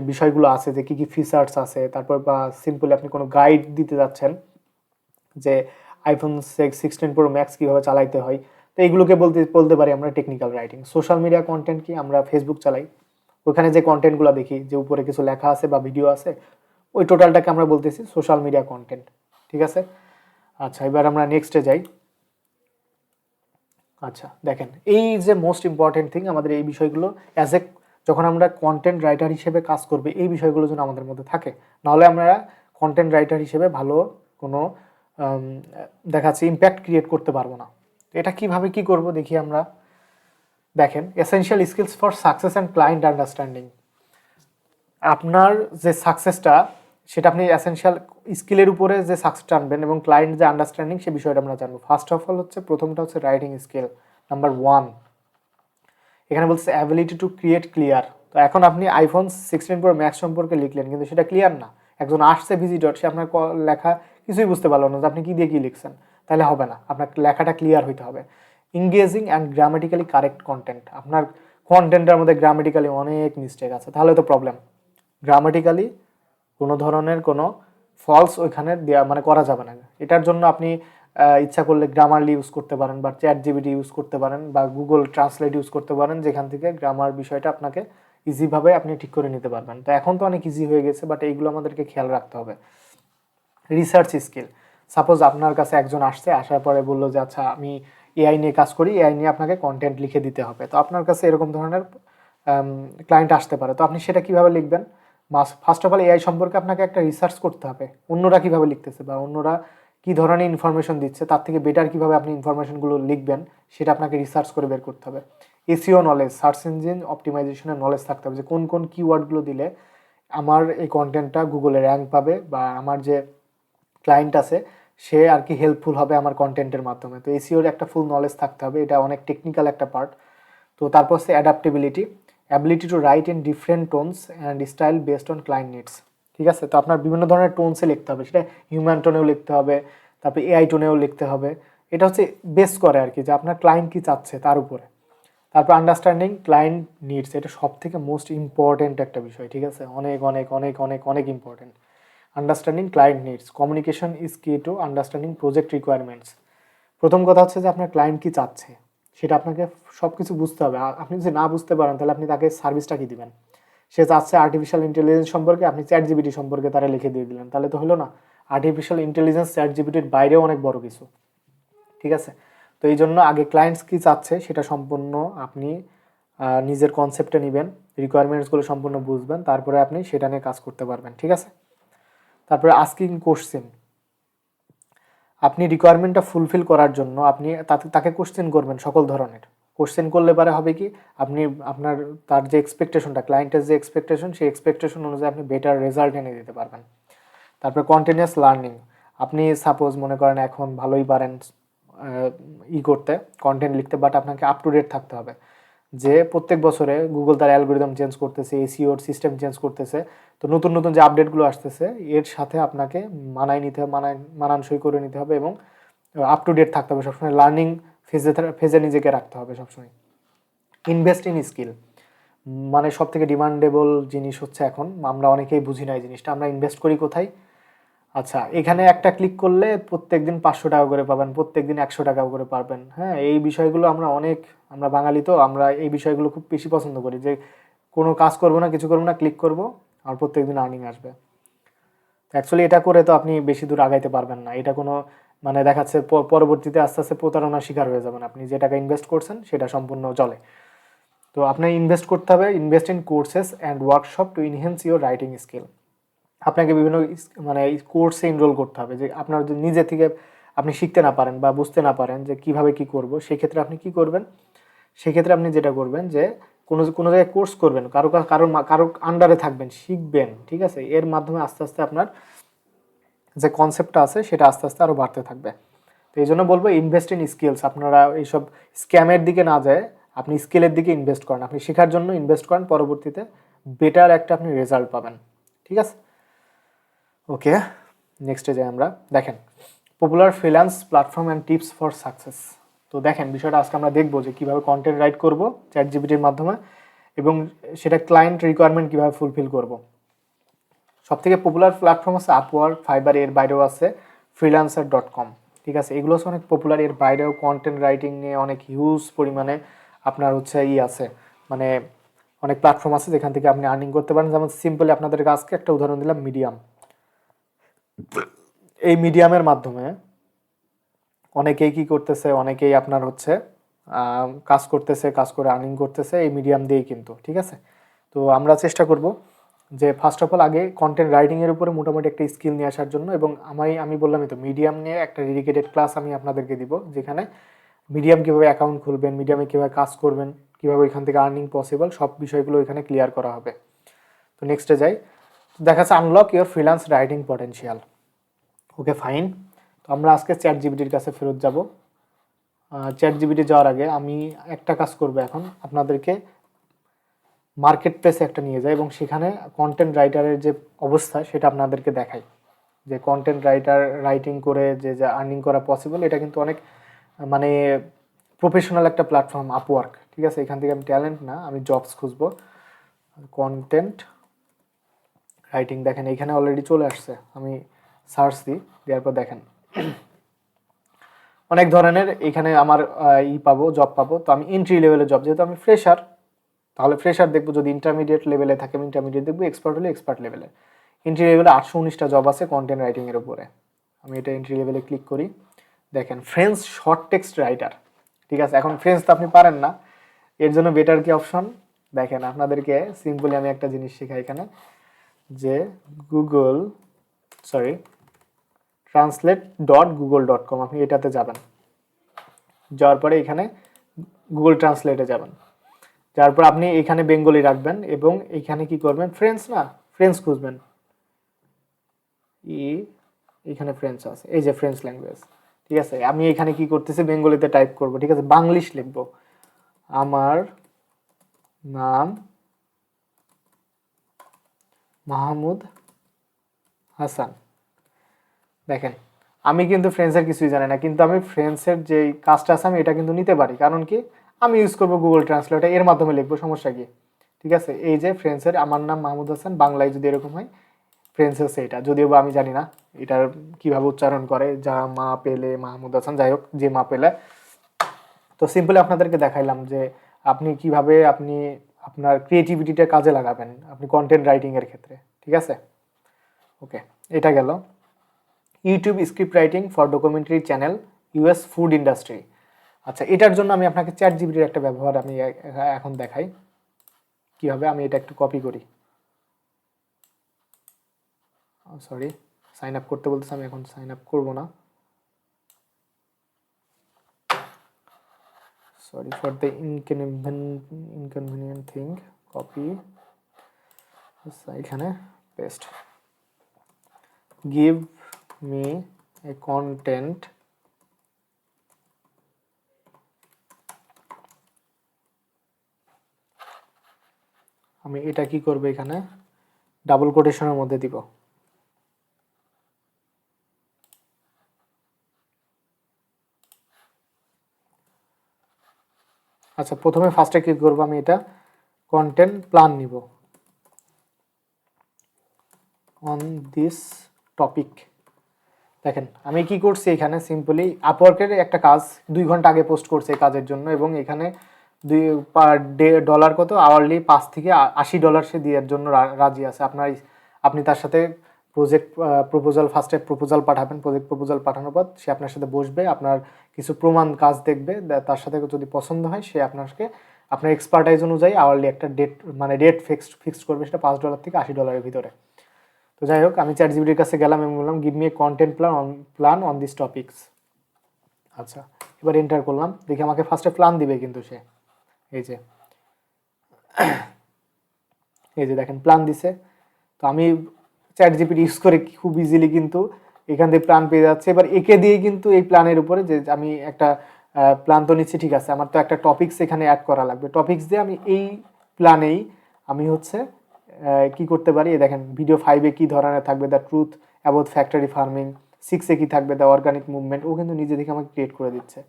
বিষয়গুলো আছে, যে কী কী ফিচার্স আছে, তারপর বা সিম্পলি আপনি কোনো গাইড দিতে যাচ্ছেন যে আইফোন 16 প্রো ম্যাক্স কীভাবে চালাইতে হয়, তো এইগুলোকে বলতে পারি আমরা technical writing. Social media content কি, আমরা ফেসবুক চালাই, ওখানে যে কন্টেন্টগুলো দেখি, যে উপরে কিছু লেখা আছে বা ভিডিও আছে, ওই টোটালটাকে আমরা বলতেছি সোশ্যাল মিডিয়া কন্টেন্ট, ঠিক আছে। আচ্ছা, এবার আমরা নেক্সটে যাই। আচ্ছা দেখেন, এই যে মোস্ট ইম্পর্টেন্ট থিং, আমাদের এই বিষয়গুলো যখন আমরা কন্টেন্ট রাইটার হিসেবে কাজ করবে, এই বিষয়গুলো যেন আমাদের মধ্যে থাকে, নাহলে আমরা কন্টেন্ট রাইটার হিসেবে ভালো কোনো দেখাচ্ছি ইম্প্যাক্ট ক্রিয়েট করতে পারবো না। এটা কিভাবে কি করব দেখি আমরা। দেখেন, essential skills for success and client understanding. আপনার যে সাকসেসটা, সেটা আপনি এসেনশিয়াল স্কিলের উপরে যে সাকসেসটা আনবেন এবং ক্লায়েন্ট যে আন্ডারস্ট্যান্ডিং, সে বিষয়টা আমরা জানবো। ফার্স্ট অফ অল হচ্ছে, প্রথমটা হচ্ছে রাইটিং স্কিল, নাম্বার 1। এখানে বলছে অ্যাবিলিটি টু ক্রিয়েট ক্লিয়ার। তো এখন আপনি আইফোন 16 প্রো ম্যাক্স সম্পর্কে লিখলেন, কিন্তু সেটা ক্লিয়ার না, একজন আসছে ভিজিটর, সে আপনার লেখা কিছুই বুঝতে পারলো না যে আপনি কী দিয়ে কী লিখছেন, তাহলে হবে না, আপনার লেখাটা ক্লিয়ার হইতে হবে। Engaging and grammatically correct content, আপনার কন্টেন্টের মধ্যে গ্রামেটিক্যালি অনেক মিস্টেক আছে, তাহলে তো প্রবলেম। গ্রামেটিক্যালি কোনো ধরনের কোনো ফলস ওইখানে দেওয়া মানে করা যাবে না। এটার জন্য আপনি ইচ্ছা করলে গ্রামারলি ইউজ করতে পারেন, বা চ্যাটজিপিটি ইউজ করতে পারেন, বা গুগল ট্রান্সলেট ইউজ করতে পারেন, যেখান থেকে গ্রামার বিষয়টা আপনাকে ইজিভাবে আপনি ঠিক করে নিতে পারবেন। তো এখন তো অনেক ইজি হয়ে গেছে, বাট এইগুলো আমাদেরকে খেয়াল রাখতে হবে। রিসার্চ স্কিল, সাপোজ আপনার কাছে একজন আসছে, আসার পরে বললো যে আচ্ছা আমি এআই নিয়ে কাজ করি, এআই নিয়ে আপনাকে কন্টেন্ট লিখে দিতে হবে। তো আপনার কাছে এরকম ধরনের ক্লায়েন্ট আসতে পারে, তো আপনি সেটা কিভাবে লিখবেন? ফার্স্ট অফ অল এআই সম্পর্কে আপনাকে একটা রিসার্চ করতে হবে, অন্যরা কিভাবে লিখতেছে বা অন্যরা কী ধরনের ইনফরমেশন দিচ্ছে, তার থেকে বেটার কিভাবে আপনি ইনফরমেশনগুলো লিখবেন, সেটা আপনাকে রিসার্চ করে বের করতে হবে। এসইও নলেজ, সার্চ ইঞ্জিন অপটিমাইজেশনের নলেজ থাকতে হবে, যে কোন কোন কিওয়ার্ডগুলো দিলে আমার এই কন্টেন্টটা গুগলে র্যাঙ্ক পাবে, বা আমার যে ক্লায়েন্ট আছে সে আর কি হেল্পফুল হবে আমার কন্টেন্টের মাধ্যমে। তো এসইওর একটা ফুল নলেজ থাকতে হবে, এটা অনেক টেকনিক্যাল একটা পার্ট। তো তারপর হচ্ছে adaptability, ability to right in different tones and style based on client needs. ঠিক আছে? তো আপনার বিভিন্ন ধরনের টোনসে লিখতে হবে, সেটা হিউম্যান টোনেও লিখতে হবে, তারপরে এআই টোনেও লিখতে হবে। এটা হচ্ছে বেস করে আর কি যে আপনার ক্লায়েন্ট কি চাচ্ছে তার উপরে। তারপর আন্ডারস্ট্যান্ডিং ক্লায়েন্ট নিডস, এটা সব থেকে মোস্ট ইম্পর্টেন্ট একটা বিষয়, ঠিক আছে? অনেক অনেক অনেক অনেক অনেক important. Understanding client needs, communication is কি টু আন্ডারস্ট্যান্ডিং প্রজেক্ট রিকোয়ারমেন্টস। প্রথম কথা হচ্ছে যে আপনার ক্লায়েন্ট কি চাচ্ছে সেটা আপনাকে সব কিছু বুঝতে হবে। আপনি যদি না বুঝতে পারেন তাহলে আপনি তাকে সার্ভিসটা কি দিবেন? সে চাচ্ছে আর্টিফিশিয়াল ইন্টেলিজেন্স সম্পর্কে, আপনি চ্যাট জিপিটি সম্পর্কে তারা লিখে দিয়ে দিলেন, তাহলে তো হলো না। আর্টিফিশিয়াল ইন্টেলিজেন্স চ্যাট জিপিটির বাইরেও অনেক বড় কিছু, ঠিক আছে? তো এই জন্য আগে ক্লায়েন্টস কি চাচ্ছে সেটা সম্পূর্ণ আপনি নিজের কনসেপ্টে নেবেন, রিকোয়ারমেন্টসগুলো সম্পূর্ণ বুঝবেন, তারপরে আপনি সেটা নিয়ে কাজ করতে পারবেন, ঠিক আছে? তারপরে আস্কিং কোশ্চেন, আপনি রিকোয়ারমেন্টটা ফুলফিল করার জন্য আপনি তাকে কোশ্চেন করবেন সকল ধরনের। কোশ্চেন করলে পারে হবে কি, আপনি আপনার তার যে এক্সপেকটেশনটা, ক্লায়েন্টের যে এক্সপেকটেশন, সেই এক্সপেকটেশন অনুযায়ী আপনি বেটার রেজাল্ট এনে দিতে পারবেন। তারপরে কন্টিনিউয়াস লার্নিং, আপনি সাপোজ মনে করেন এখন ভালোই পারেন করতে, কন্টেন্ট লিখতে, বাট আপনাকে আপ টু ডেট থাকতে হবে যে প্রত্যেক বছরে গুগল তার অ্যালগোরিদম চেঞ্জ করতেছে, এসইওর সিস্টেম চেঞ্জ করতেছে, তো নতুন নতুন যে আপডেটগুলো আসতেছে এর সাথে আপনাকে মানানসই করে নিতে হবে এবং আপ টু ডেট থাকতে হবে সবসময়, লার্নিং ফেজে নিজেকে রাখতে হবে সবসময়। ইনভেস্ট ইন স্কিল, মানে সব থেকে ডিমান্ডেবল জিনিস হচ্ছে এখন, আমরা অনেকেই বুঝি না এই জিনিসটা, আমরা ইনভেস্ট করি কোথায়? আচ্ছা, এখানে একটা ক্লিক করলে প্রত্যেকদিন 500 টাকা করে পাবেন, প্রত্যেকদিন 100 টাকা করে পাবেন। হ্যাঁ, এই বিষয়গুলো আমরা বাঙালি তো আমরা এই বিষয়গুলো খুব বেশি পছন্দ করি, যে কোনো কাজ করবো না, কিছু করবো না, ক্লিক করব আর প্রত্যেকদিন আর্নিং আসবে। অ্যাকচুয়ালি এটা করে তো আপনি বেশি দূর আগাইতে পারবেন না, এটা কোনো মানে দেখাচ্ছে পরবর্তীতে আস্তে আস্তে প্রতারণার শিকার হয়ে যাবেন। আপনি যে টাকা ইনভেস্ট করছেন সেটা সম্পূর্ণ জলে। তো আপনার ইনভেস্ট করতে হবে, invest in courses and workshop to enhance your writing skill. আপনাকে বিভিন্ন মানে কোর্সে এনরোল করতে হবে, যে আপনার যদি নিজে থেকে আপনি শিখতে না পারেন বা বুঝতে না পারেন যে কিভাবে কি করব, সেক্ষেত্রে আপনি কি করবেন? সেক্ষেত্রে আপনি যেটা করবেন যে কোনো কোনো জায়গায় কোর্স করবেন, কারো আন্ডারে থাকবেন, শিখবেন, ঠিক আছে? এর মাধ্যমে আস্তে আস্তে আপনার যে কনসেপ্টটা আছে সেটা আস্তে আস্তে আরও বাড়তে থাকবে। তো এই জন্য বলবো ইনভেস্ট ইন স্কিলস, আপনারা এইসব স্ক্যামের দিকে না যায় আপনি স্কিলের দিকে ইনভেস্ট করেন, আপনি শেখার জন্য ইনভেস্ট করেন, পরবর্তীতে বেটার একটা আপনি রেজাল্ট পাবেন, ঠিক আছে? ওকে, নেক্সটে যাই আমরা। দেখেন, popular freelance platform and tips for success. তো দেখেন বিষয়টা আজকে আমরা দেখবো যে কীভাবে কন্টেন্ট রাইট করব চ্যাট জিপিটির মাধ্যমে এবং সেটা ক্লায়েন্ট রিকোয়ারমেন্ট কীভাবে ফুলফিল করব। সবথেকে পপুলার প্ল্যাটফর্ম আছে আপওয়ার্ক, ফাইবার, এর বাইরেও আছে freelancer.com, ঠিক আছে? এগুলো হচ্ছে অনেক পপুলার, এর বাইরেও কন্টেন্ট রাইটিং নিয়ে অনেক হিউজ পরিমাণে আপনার হচ্ছে আছে, মানে অনেক প্ল্যাটফর্ম আছে যেখান থেকে আপনি আর্নিং করতে পারেন। যেমন সিম্পলি আপনাদেরকে আজকে একটা উদাহরণ দিলাম, মিডিয়াম। এই মিডিয়ামের মাধ্যমে অনেকেই কি করতেছে, অনেকেই আপনার হচ্ছে কাজ করতেছে, কাজ করে আর্নিং করতেছে এই মিডিয়াম দিয়েই কিন্তু, ঠিক আছে? তো আমরা চেষ্টা করব যে ফার্স্ট অফ অল আগে কন্টেন্ট রাইটিংয়ের উপরে মোটামুটি একটা স্কিল নিয়ে আসার জন্য, এবং আমি বললামই তো মিডিয়াম নিয়ে একটা ডেডিকেটেড ক্লাস আমি আপনাদেরকে দিব, যেখানে মিডিয়াম কীভাবে অ্যাকাউন্ট খুলবেন, মিডিয়ামে কীভাবে কাজ করবেন, কীভাবে ওইখান থেকে আর্নিং পসিবল, সব বিষয়গুলো এখানে ক্লিয়ার করা হবে। তো নেক্সটে যাই, দেখা যাচ্ছে unlock your freelance writing potential. Okay fine, তো আমরা আজকে চ্যাট জিপিটির কাছে ফেরত যাব। চ্যাট জিপিটি যাওয়ার আগে আমি একটা কাজ করব, এখন আপনাদেরকে মার্কেট প্লেসে একটা নিয়ে যায় এবং সেখানে কন্টেন্ট রাইটারের যে অবস্থা সেটা আপনাদেরকে দেখাই, যে কন্টেন্ট রাইটিং করে যে আর্নিং করা পসিবল, এটা কিন্তু অনেক মানে প্রফেশনাল একটা প্ল্যাটফর্ম আপওয়ার্ক, ঠিক আছে? এখান থেকে আমি ট্যালেন্ট না, আমি জবস খুঁজবো, কন্টেন্ট রাইটিং। দেখেন এখানে অলরেডি চলে আসছে, আমি সার্চ দিই, দেওয়ার পর দেখেন অনেক ধরনের এখানে আমার পাবো, জব পাবো। তো আমি এন্ট্রি লেভেলের জব, যেহেতু আমি ফ্রেশার তাহলে ফ্রেশার দেখবো, যদি ইন্টারমিডিয়েট লেভেলে থাকে আমি ইন্টারমিডিয়েট দেখবো, এক্সপার্ট হলে এক্সপার্ট লেভেলে। এন্ট্রি লেভেলে 819টা জব আছে কন্টেন্ট রাইটিংয়ের উপরে। আমি এটা এন্ট্রি লেভেলে ক্লিক করি, দেখেন ফ্রেঞ্চ শর্ট টেক্সট রাইটার, ঠিক আছে? এখন ফ্রেঞ্চ তো আপনি পারেন না, এর জন্য বেটার কি অপশন দেখেন, আপনাদেরকে সিম্পলি আমি একটা জিনিস শেখাই এখানে, যে translate.google.com, আপনি এটাতে যাবেন, যাওয়ার পরে এখানে গুগল ট্রান্সলেটে যাবেন, যার পর আপনি এখানে বেঙ্গলি রাখবেন এবং এখানে কি করবেন, ফ্রেঞ্চ খুঁজবেন, এখানে ফ্রেঞ্চ আছে, এই যে ফ্রেঞ্চ ল্যাঙ্গুয়েজ, ঠিক আছে? আমি এখানে কি করতেছি, বেঙ্গলিতে টাইপ করব, ঠিক আছে? বাংলিশ লিখবো, আমার নাম মাহমুদ হাসান। দেখেন আমি কিন্তু ফ্রেন্ডসের কিছুই জানি না, কিন্তু আমি ফ্রেন্ডসের যে কাজটা আছে আমি এটা কিন্তু নিতে পারি। কারণ কি, আমি ইউজ করবো গুগল ট্রান্সলেটর, এর মাধ্যমে লিখবো, সমস্যা কি? ঠিক আছে, এই যে ফ্রেন্ডসের আমার নাম মাহমুদ হাসান, বাংলায় যদি এরকম হয় ফ্রেন্ডস হচ্ছে এটা, যদিও বা আমি জানি না এটার কিভাবে উচ্চারণ করে, যা মা পেলে মাহমুদ হাসান, যাই হোক যে মা পেলে। তো সিম্পলি আপনাদেরকে দেখাইলাম যে আপনি কিভাবে আপনি আপনার ক্রিয়েটিভিটিটা কাজে লাগাবেন আপনি কন্টেন্ট রাইটিং এর ক্ষেত্রে। ঠিক আছে, ওকে, এটা গেল। YouTube script writing for documentary channel US food industry. আচ্ছা, এটার জন্য আমি আপনাকে চ্যাট জিপিটির একটা ব্যবহার আমি এখন দেখাই কিভাবে। আমি এটা একটু কপি করি, সরি সাইন আপ করতে বলতেছে, আমি এখন সাইন আপ করবো না, sorry for the inconvenient thing. Copy এখানে paste, give me a content আমি এটা কি করব, এখানে ডাবল কোটেশনের মধ্যে দিব। আচ্ছা, প্রথমে ফার্স্টে কি করব, আমি এটা কন্টেন্ট প্ল্যান নিব অন দিস টপিক। দেখেন আমি কি করছি, এখানে সিম্পলি আপওয়ার্কের একটা কাজ 2 ঘন্টা আগে পোস্ট করছে এই কাজের জন্য, এবং এখানে পার ডে ডলার কত, আওয়ারলি $5 থেকে $80 সে দেওয়ার জন্য রাজি আছে। আপনি তার সাথে প্রজেক্ট প্রপোজাল, ফার্স্টে প্রপোজাল পাঠাবেন, প্রজেক্ট প্রপোজাল পাঠানোর পর সে আপনার সাথে বসবে, আপনার কিছু প্রমাণ কাজ দেখবে, তার সাথে যদি পছন্দ হয় সে আপনার এক্সপার্টাইজ অনুযায়ী আওয়ারলি একটা ডেট ফিক্সড করবে, সেটা $5 থেকে $80 ভিতরে। তো যাই হোক, আমি চ্যাট জিপিটির কাছে গেলাম এবং বললাম give me A content plan on this topics. আচ্ছা, এবার এন্টার করলাম, দেখি আমাকে ফার্স্টে প্ল্যান দিবে, কিন্তু সে এই যে দেখেন প্ল্যান দিছে। তো আমি চ্যাট জিপিটি ইউজ করে খুব ইজিলি কিন্তু এখান থেকে প্ল্যান পেয়ে যাচ্ছে। এবার একে দিয়ে কিন্তু এই প্ল্যানের উপরে যে আমি একটা প্ল্যান তো নিচ্ছি, ঠিক আছে, আমার তো একটা টপিকস এখানে অ্যাড করা লাগবে, টপিকস দিয়ে আমি এই প্ল্যানেই আমি হচ্ছে কি করতে পারি, দেখেন ভিডিও 5-এ কী ধরনের থাকবে, the truth about factory farming, 6-এ কী থাকবে, দ্য অর্গানিক মুভমেন্ট, ও কিন্তু নিজে থেকে আমাকে ক্রিয়েট করে দিচ্ছে।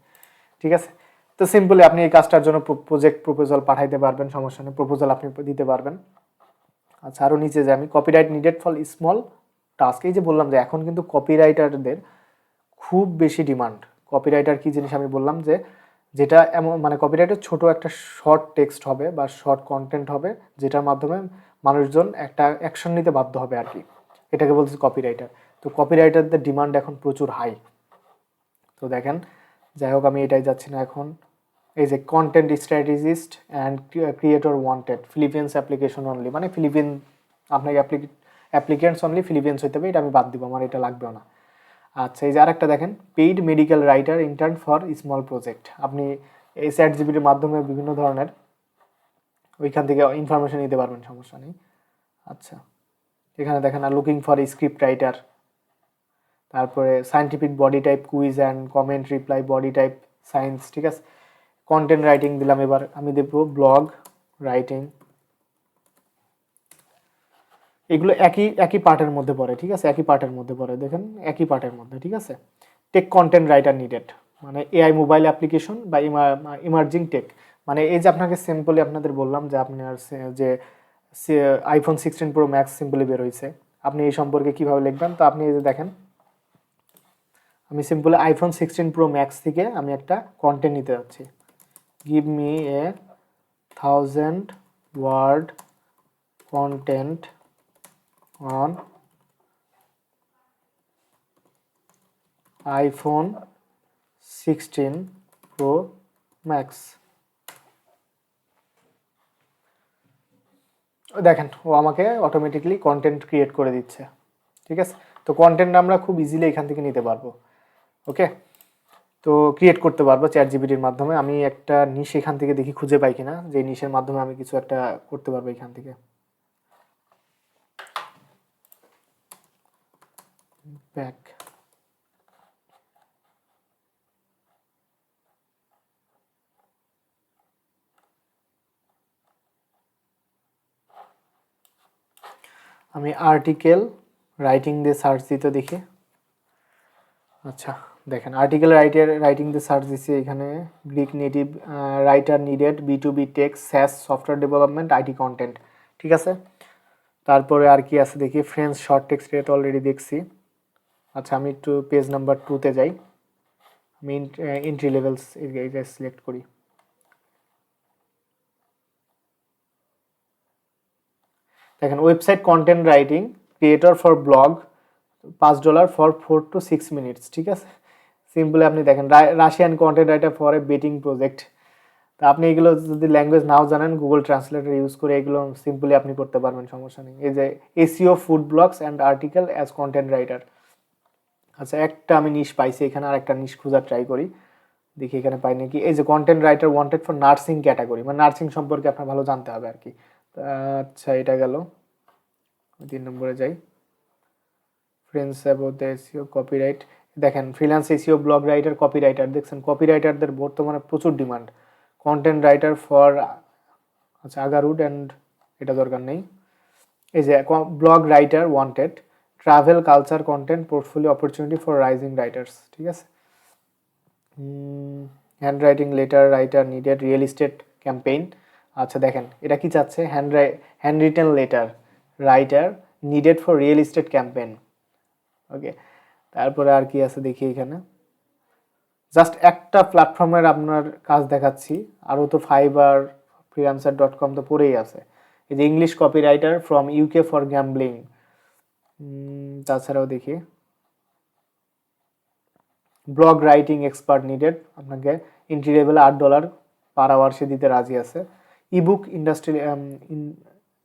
ঠিক আছে, তো সিম্পলি আপনি এই কাজটার জন্য প্রজেক্ট প্রপোজাল পাঠাইতে পারবেন, সমস্যা নেই, প্রপোজাল আপনি দিতে পারবেন। আচ্ছা, আরও নিচে যে আমি copyright needed for small task, এই যে বললাম যে এখন কিন্তু কপিরাইটারদের খুব বেশি ডিমান্ড। কপিরাইটার কি জিনিস আমি বললাম যে যেটা এমন কপিরাইটার ছোট একটা শর্ট টেক্সট হবে বা শর্ট কন্টেন্ট হবে, যেটার মাধ্যমে মানুষজন একটা অ্যাকশন নিতে বাধ্য হবে আর কি, এটাকে বলছে কপিরাইটার। তো কপিরাইটারদের ডিমান্ড এখন প্রচুর হাই। তো দেখেন, যাই হোক আমি এটাই যাচ্ছি না এখন। এই যে content strategist and creator wanted, Philippines application only, Philippines আপনাকে অ্যাপ্লিকেন্টস অনলি ফিলিপিন্স হইতে হবে, এটা আমি বাদ দিব, আমার এটা লাগবেও না। আচ্ছা, এই যে আরেকটা দেখেন, paid medical writer intern for small project, আপনি এই চ্যাট জিপিটির মাধ্যমে বিভিন্ন ধরনের ওইখান থেকে ইনফরমেশন নিতে পারবেন, সমস্যা নেই। আচ্ছা, এখানে দেখেন আর লুকিং ফর স্ক্রিপ্ট রাইটার, তারপরে scientific body type quiz and comment reply body type science. ঠিক আছে, কন্টেন্ট রাইটিং দিলাম, এবার আমি দেব ব্লগ রাইটিং, এগুলো একই পার্টের মধ্যে পড়ে। ঠিক আছে, একই পার্টের মধ্যে পড়ে, দেখেন একই পার্টের মধ্যে। ঠিক আছে, tech content writer needed, AI mobile application বা ইমার্জিং টেক, এই যে আপনাকে সিম্পলি আপনাদের বললাম যে আপনার যে আইফোন 16 প্রো ম্যাক্স সিম্পলি বের হয়েছে, আপনি এই সম্পর্কে কিভাবে লিখবেন। তো আপনি এই যে দেখেন, আমি সিম্পলি আইফোন 16 প্রো ম্যাক্স থেকে আমি একটা কন্টেন্ট নিতে যাচ্ছি, give me a 1000 word content on iPhone 16 pro max. দেখেন ও আমাকে অটোমেটিকলি কন্টেন্ট ক্রিয়েট করে দিচ্ছে। ঠিক আছে, তো কন্টেন্ট আমরা খুব ইজিলি এখান থেকে নিতে পারবো। ওকে, তো ক্রিয়েট করতে পারবো চ্যাট জিপিটির মাধ্যমে। আমি একটা নিশ এখান থেকে দেখি খুঁজে পাই কিনা, যে নিশের মাধ্যমে আমি কিছু একটা করতে পারবো এখান থেকে। ব্যাক, আমি আর্টিকেল রাইটিং দিয়ে সার্চ দিতে দেখি। আচ্ছা দেখেন আর্টিকেল রাইটিং দিয়ে সার্চ দিছি, এখানে Greek native writer needed, B2B tech, SaaS, software development, IT content, ঠিক আছে। তারপরে আর কি আছে দেখি, ফ্রেঞ্চ শর্ট টেক্সট এটা অলরেডি দেখছি। আচ্ছা আমি একটু পেজ নাম্বার 2-তে যাই, আমি এন্ট্রি লেভেলস এটা সিলেক্ট করি। দেখেন website content writing creator for blog, $5 for 4 to 6 minutes, ঠিক আছে। সিম্পলি আপনি দেখেন Russian content writer for a betting project. তা আপনি এগুলো যদি ল্যাঙ্গুয়েজ নাও জানেন গুগল ট্রান্সলেটর ইউজ করে এগুলো সিম্পলি আপনি করতে পারবেন, সমস্যা নেই। এই যে SEO food blogs and article as content writer. আচ্ছা একটা আমি নিশ পাইছি এখানে, আর একটা নিশ খোঁজার ট্রাই করি, দেখি এখানে পাই নাকি। এই যে content writer wanted for nursing category, মানে নার্সিং সম্পর্কে আপনার ভালো জানতে হবে আর কি। আচ্ছা এটা গেল, 3 নম্বরে যাই, friends about the SEO copyright. দেখেন freelance SEO blog writer copywriter, দেখছেন কপিরাইটারদের বর্তমানে প্রচুর ডিমান্ড। কন্টেন্ট রাইটার ফর, আচ্ছা আগারুড অ্যান্ড এটা দরকার নেই। এই যে blog writer wanted, travel culture content portfolio opportunity for rising writers, ঠিক আছে। Hand writing letter writer needed, real estate campaign. আচ্ছা দেখেন এটা কি চাচ্ছে, hand written letter writer needed for real estate campaign, okay. তারপরে আর কি আছে দেখি এখানে, জাস্ট একটা প্ল্যাটফর্মের আপনার কাজ দেখাচ্ছি, আরও তো ফাইবার, freelancer.com তো পড়েই আছে। এই যে English copywriter from UK for gambling. তাছাড়াও দেখি ব্লগ রাইটিং এক্সপার্ট নিডেড, আপনাকে এন্ট্রি লেভেলে $8 পার আওয়ার সে দিতে রাজি আছে। ইবুক ইন্ডাস্ট্রি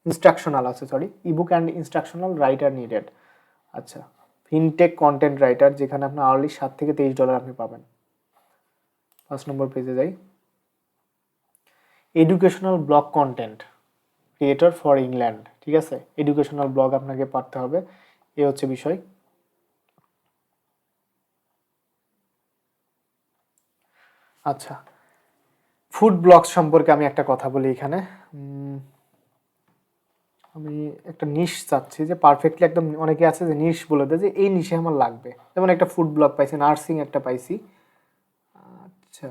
ইনস্ট্রাকশনাল আছে, sorry ebook and instructional writer needed. আচ্ছা ফিনটেক কন্টেন্ট রাইটার, যেখানে আপনার আওয়ারলি $7 থেকে $23 আপনি পাবেন। 5 নম্বর পেজে যাই, educational blog content creator for England, ঠিক আছে। এডুকেশনাল ব্লগ আপনাকে পারতে হবে, এ হচ্ছে বিষয়। আচ্ছা ফুড ব্লগস সম্পর্কে আমি একটা কথা বলি এখানে। আমি একটা নিশ চাচ্ছি যে পারফেক্টলি একদম, অনেকে আছে যে নিশ বলে দেয় যে এই নিশে আমার লাগবে, যেমন একটা ফুড ব্লগ পাইছি, নার্সিং একটা পাইছি। আচ্ছা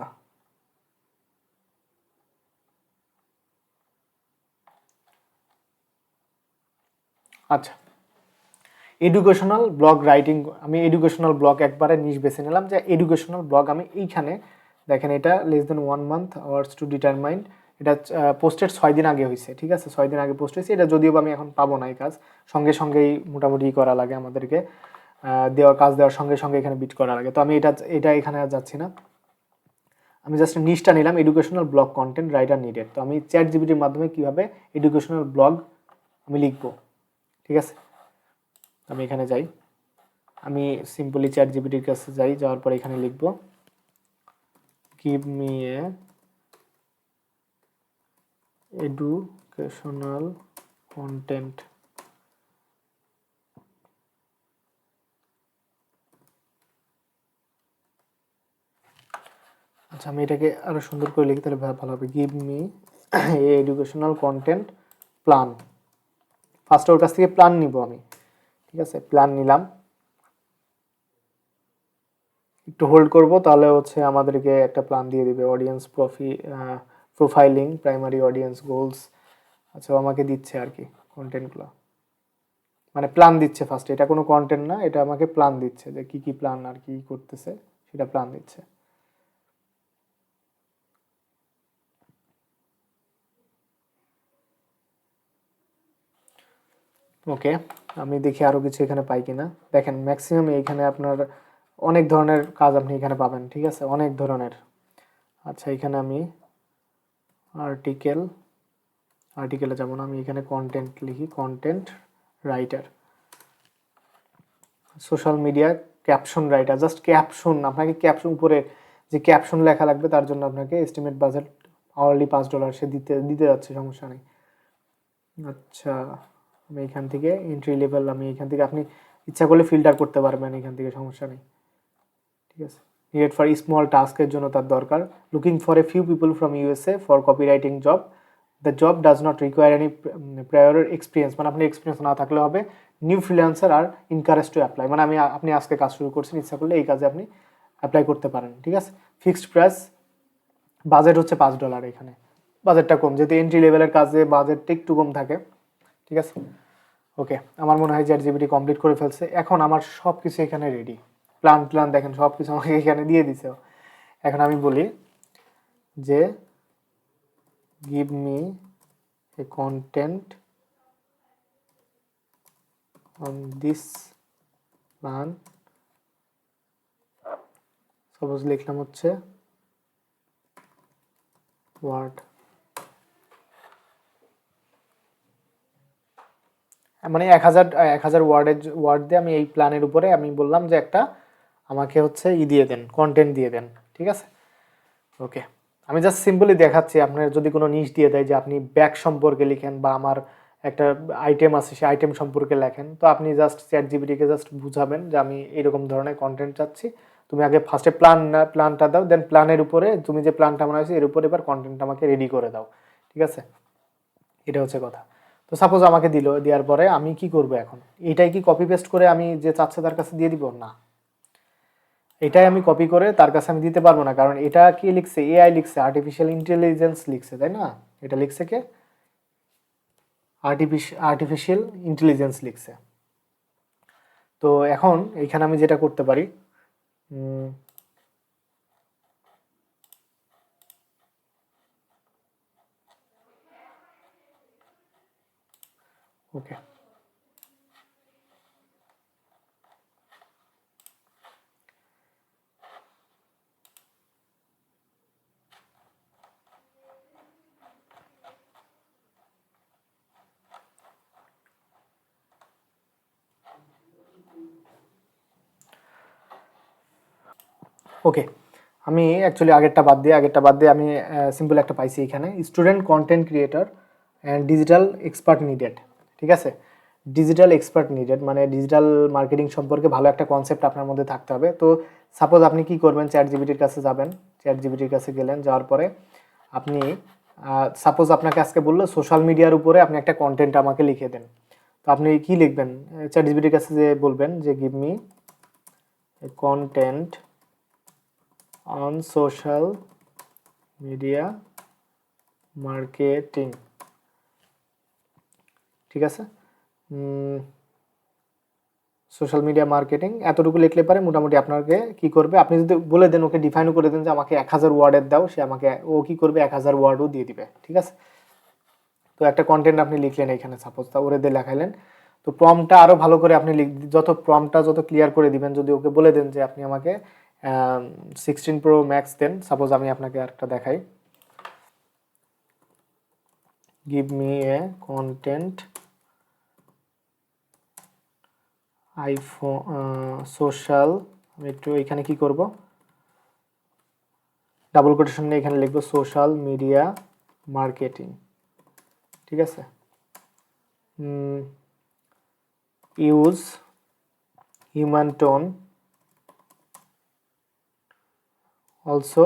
আচ্ছা এডুকেশনাল ব্লগ রাইটিং, আমি এডুকেশনাল ব্লগ একবারে নিশ বেছে নিলাম যে এডুকেশনাল ব্লগ আমি এইখানে দেখেন এটা less than 1 month hours to determine, এটা পোস্টেড 6 দিন আগে হয়েছে, ঠিক আছে 6 দিন আগে পোস্ট হয়েছে। এটা যদিও আমি এখন পাবো না এই কাজ, সঙ্গে সঙ্গেই মোটামুটি করা লাগে আমাদেরকে, কাজ দেওয়ার সঙ্গে সঙ্গে এখানে বিট করা লাগে। তো আমি এটা এখানে আর যাচ্ছি না, আমি জাস্ট নিশটা নিলাম educational blog content writer needed. তো আমি চ্যাট জিপিটির মাধ্যমে কীভাবে এডুকেশনাল ব্লগ আমি লিখবো, ঠিক আছে। আমি এখানে যাই, আমি সিম্পলি চ্যাট জিপিটির কাছে যাই, যাওয়ার পর এখানে লিখবো গিভ মি এ এডুকেশনাল কন্টেন্ট। আচ্ছা আমি এটাকে আরো সুন্দর করে লিখি তাহলে ভালো হবে, give me educational content plan. First ওর কাছ থেকে প্ল্যান নিব আমি, ঠিক আছে প্ল্যান নিলাম, একটু হোল্ড করব, তাহলে হচ্ছে আমাদেরকে একটা প্ল্যান দিয়ে দিবে। Audience profiling, primary audience goals, আচ্ছা আমাকে দিচ্ছে আর কি কন্টেন্টগুলো, মানে প্ল্যান দিচ্ছে ফার্স্টে, এটা কোনো কন্টেন্ট না, এটা আমাকে প্ল্যান দিচ্ছে যে কি কি প্ল্যান আর কি করতেছে সেটা প্ল্যান দিচ্ছে। ওকে আমি দেখি আরও কিছু এখানে পাই কিনা। দেখেন ম্যাক্সিমাম এইখানে আপনার অনেক ধরনের কাজ আপনি এখানে পাবেন, ঠিক আছে অনেক ধরনের। আচ্ছা এখানে আমি আর্টিকেলে যেমন আমি এখানে কন্টেন্ট লিখি, content writer, social media caption writer, just caption, আপনাকে ক্যাপশন উপরে যে ক্যাপশন লেখা লাগবে তার জন্য আপনাকে এস্টিমেট বাজেট আওয়ারলি $5 সে দিতে যাচ্ছে, সমস্যা নেই। আচ্ছা আমি এখান থেকে এন্ট্রি লেভেল, আমি এখান থেকে আপনি ইচ্ছা করলে ফিল্টার করতে পারবেন এখান থেকে, সমস্যা নেই, ঠিক আছে। নিডেড ফর স্মল টাস্কের জন্য তার দরকার, looking for a few people from USA for copywriting job, the job does not require any prior experience, মানে আপনার এক্সপিরিয়েন্স না থাকলে হবে, new freelancer are encourage to apply, মানে আপনি আজকে কাজ শুরু করছেন, ইচ্ছা করলে এই কাজে আপনি অ্যাপ্লাই করতে পারেন, ঠিক আছে। ফিক্সড প্রাইস, বাজেট হচ্ছে $5, এখানে বাজেটটা কম, যেহেতু এন্ট্রি লেভেলের কাজে বাজেটটা একটু কম থাকে, ঠিক আছে। ওকে, আমার মনে হয় চ্যাটজিপিটি কমপ্লিট করে ফেলছে। এখন আমার সব কিছু এখানে রেডি, প্ল্যান দেখেন সব কিছু আমাকে এখানে দিয়ে দিছে। এখন আমি বলি যে give me A content on this plan, suppose লিখলাম হচ্ছে ওয়ার্ড, মানে 1000 ওয়ার্ড দিয়ে আমি এই প্ল্যানের উপরে আমি বললাম যে একটা আমাকে হচ্ছে দিয়ে দেন, কন্টেন্ট দিয়ে দেন, ঠিক আছে। ওকে, আমি জাস্ট সিম্পলি দেখাচ্ছি, আপনার যদি কোনো নিশ দিয়ে দেয় যে আপনি ব্যাগ সম্পর্কে লিখেন বা আমার একটা আইটেম আছে সেই আইটেম সম্পর্কে লেখেন, তো আপনি জাস্ট চ্যাটজিপিটিকে জাস্ট বুঝাবেন যে আমি এরকম ধরনের কন্টেন্ট চাচ্ছি, তুমি আগে ফার্স্টে প্ল্যানটা দাও, দেন প্ল্যানের উপরে তুমি যে প্ল্যানটা বানাইছো এর উপরে এবার কন্টেন্টটা আমাকে রেডি করে দাও, ঠিক আছে। এটা হচ্ছে কথা। তো সাপোজ আমাকে দিল, দেওয়ার পরে আমি কি করব এখন, এটাই কি কপি পেস্ট করে আমি যে চাচ্ছে তার কাছে দিয়ে দিব? না, এটাই আমি কপি করে তার কাছে আমি দিতে পারবো না, কারণ এটা কি লিখছে, এআই লিখছে, আর্টিফিশিয়াল ইন্টেলিজেন্স লিখছে, তাই না? এটা লিখছে কে? আর্টিফিশিয়াল ইন্টেলিজেন্স লিখছে। তো এখন এখানে আমি যেটা করতে পারি, ওকে, ওকে, আমি অ্যাকচুয়ালি আগেরটা বাদ দিয়ে আমি সিম্পল একটা পাইছি এখানে, student content creator and digital expert needed, ঠিক আছে। ডিজিটাল এক্সপার্ট নিডেড মানে ডিজিটাল মার্কেটিং সম্পর্কে ভালো একটা কনসেপ্ট আপনার মধ্যে থাকতে হবে। তো সাপোজ আপনি কি করবেন, চ্যাটজিপিটির কাছে যাবেন, চ্যাটজিপিটির কাছে গেলেন, যাওয়ার পরে আপনি সাপোজ আপনাকে আজকে বললো সোশ্যাল মিডিয়ার উপরে আপনি একটা কন্টেন্ট আমাকে লিখে দেন, তো আপনি কি লিখবেন? চ্যাটজিপিটির কাছে যে বলবেন যে give me content on social media marketing, ঠিক আছে। সোশ্যাল মিডিয়া মার্কেটিং এতটুকু লিখলে পারে মোটামুটি আপনাকে কি করবে, আপনি যদি বলে দেন, ওকে ডিফাইনও করে দেন যে আমাকে 1000 ওয়ার্ডের দাও, সে আমাকে ও কি করবে 1000 ওয়ার্ডও দিয়ে দিবে, ঠিক আছে। তো একটা কন্টেন্ট আপনি লিখলেন এখানে, সাপোজ তা ওরে দিয়ে লেখাইলেন, তো প্রম্পটটা আরও ভালো করে আপনি যত প্রম্পটটা যত ক্লিয়ার করে দিবেন, যদি ওকে বলে দেন যে আপনি আমাকে 16 Pro Max দেন, সাপোজ আমি আপনাকে একটা দেখাই, গিভ মি এ কন্টেন্ট আইফোন সোশ্যাল, আমি একটু এখানে কি করব, ডাবল কোটেশন নিয়ে এখানে লিখবো সোশ্যাল মিডিয়া মার্কেটিং, ঠিক আছে। Use human tone, also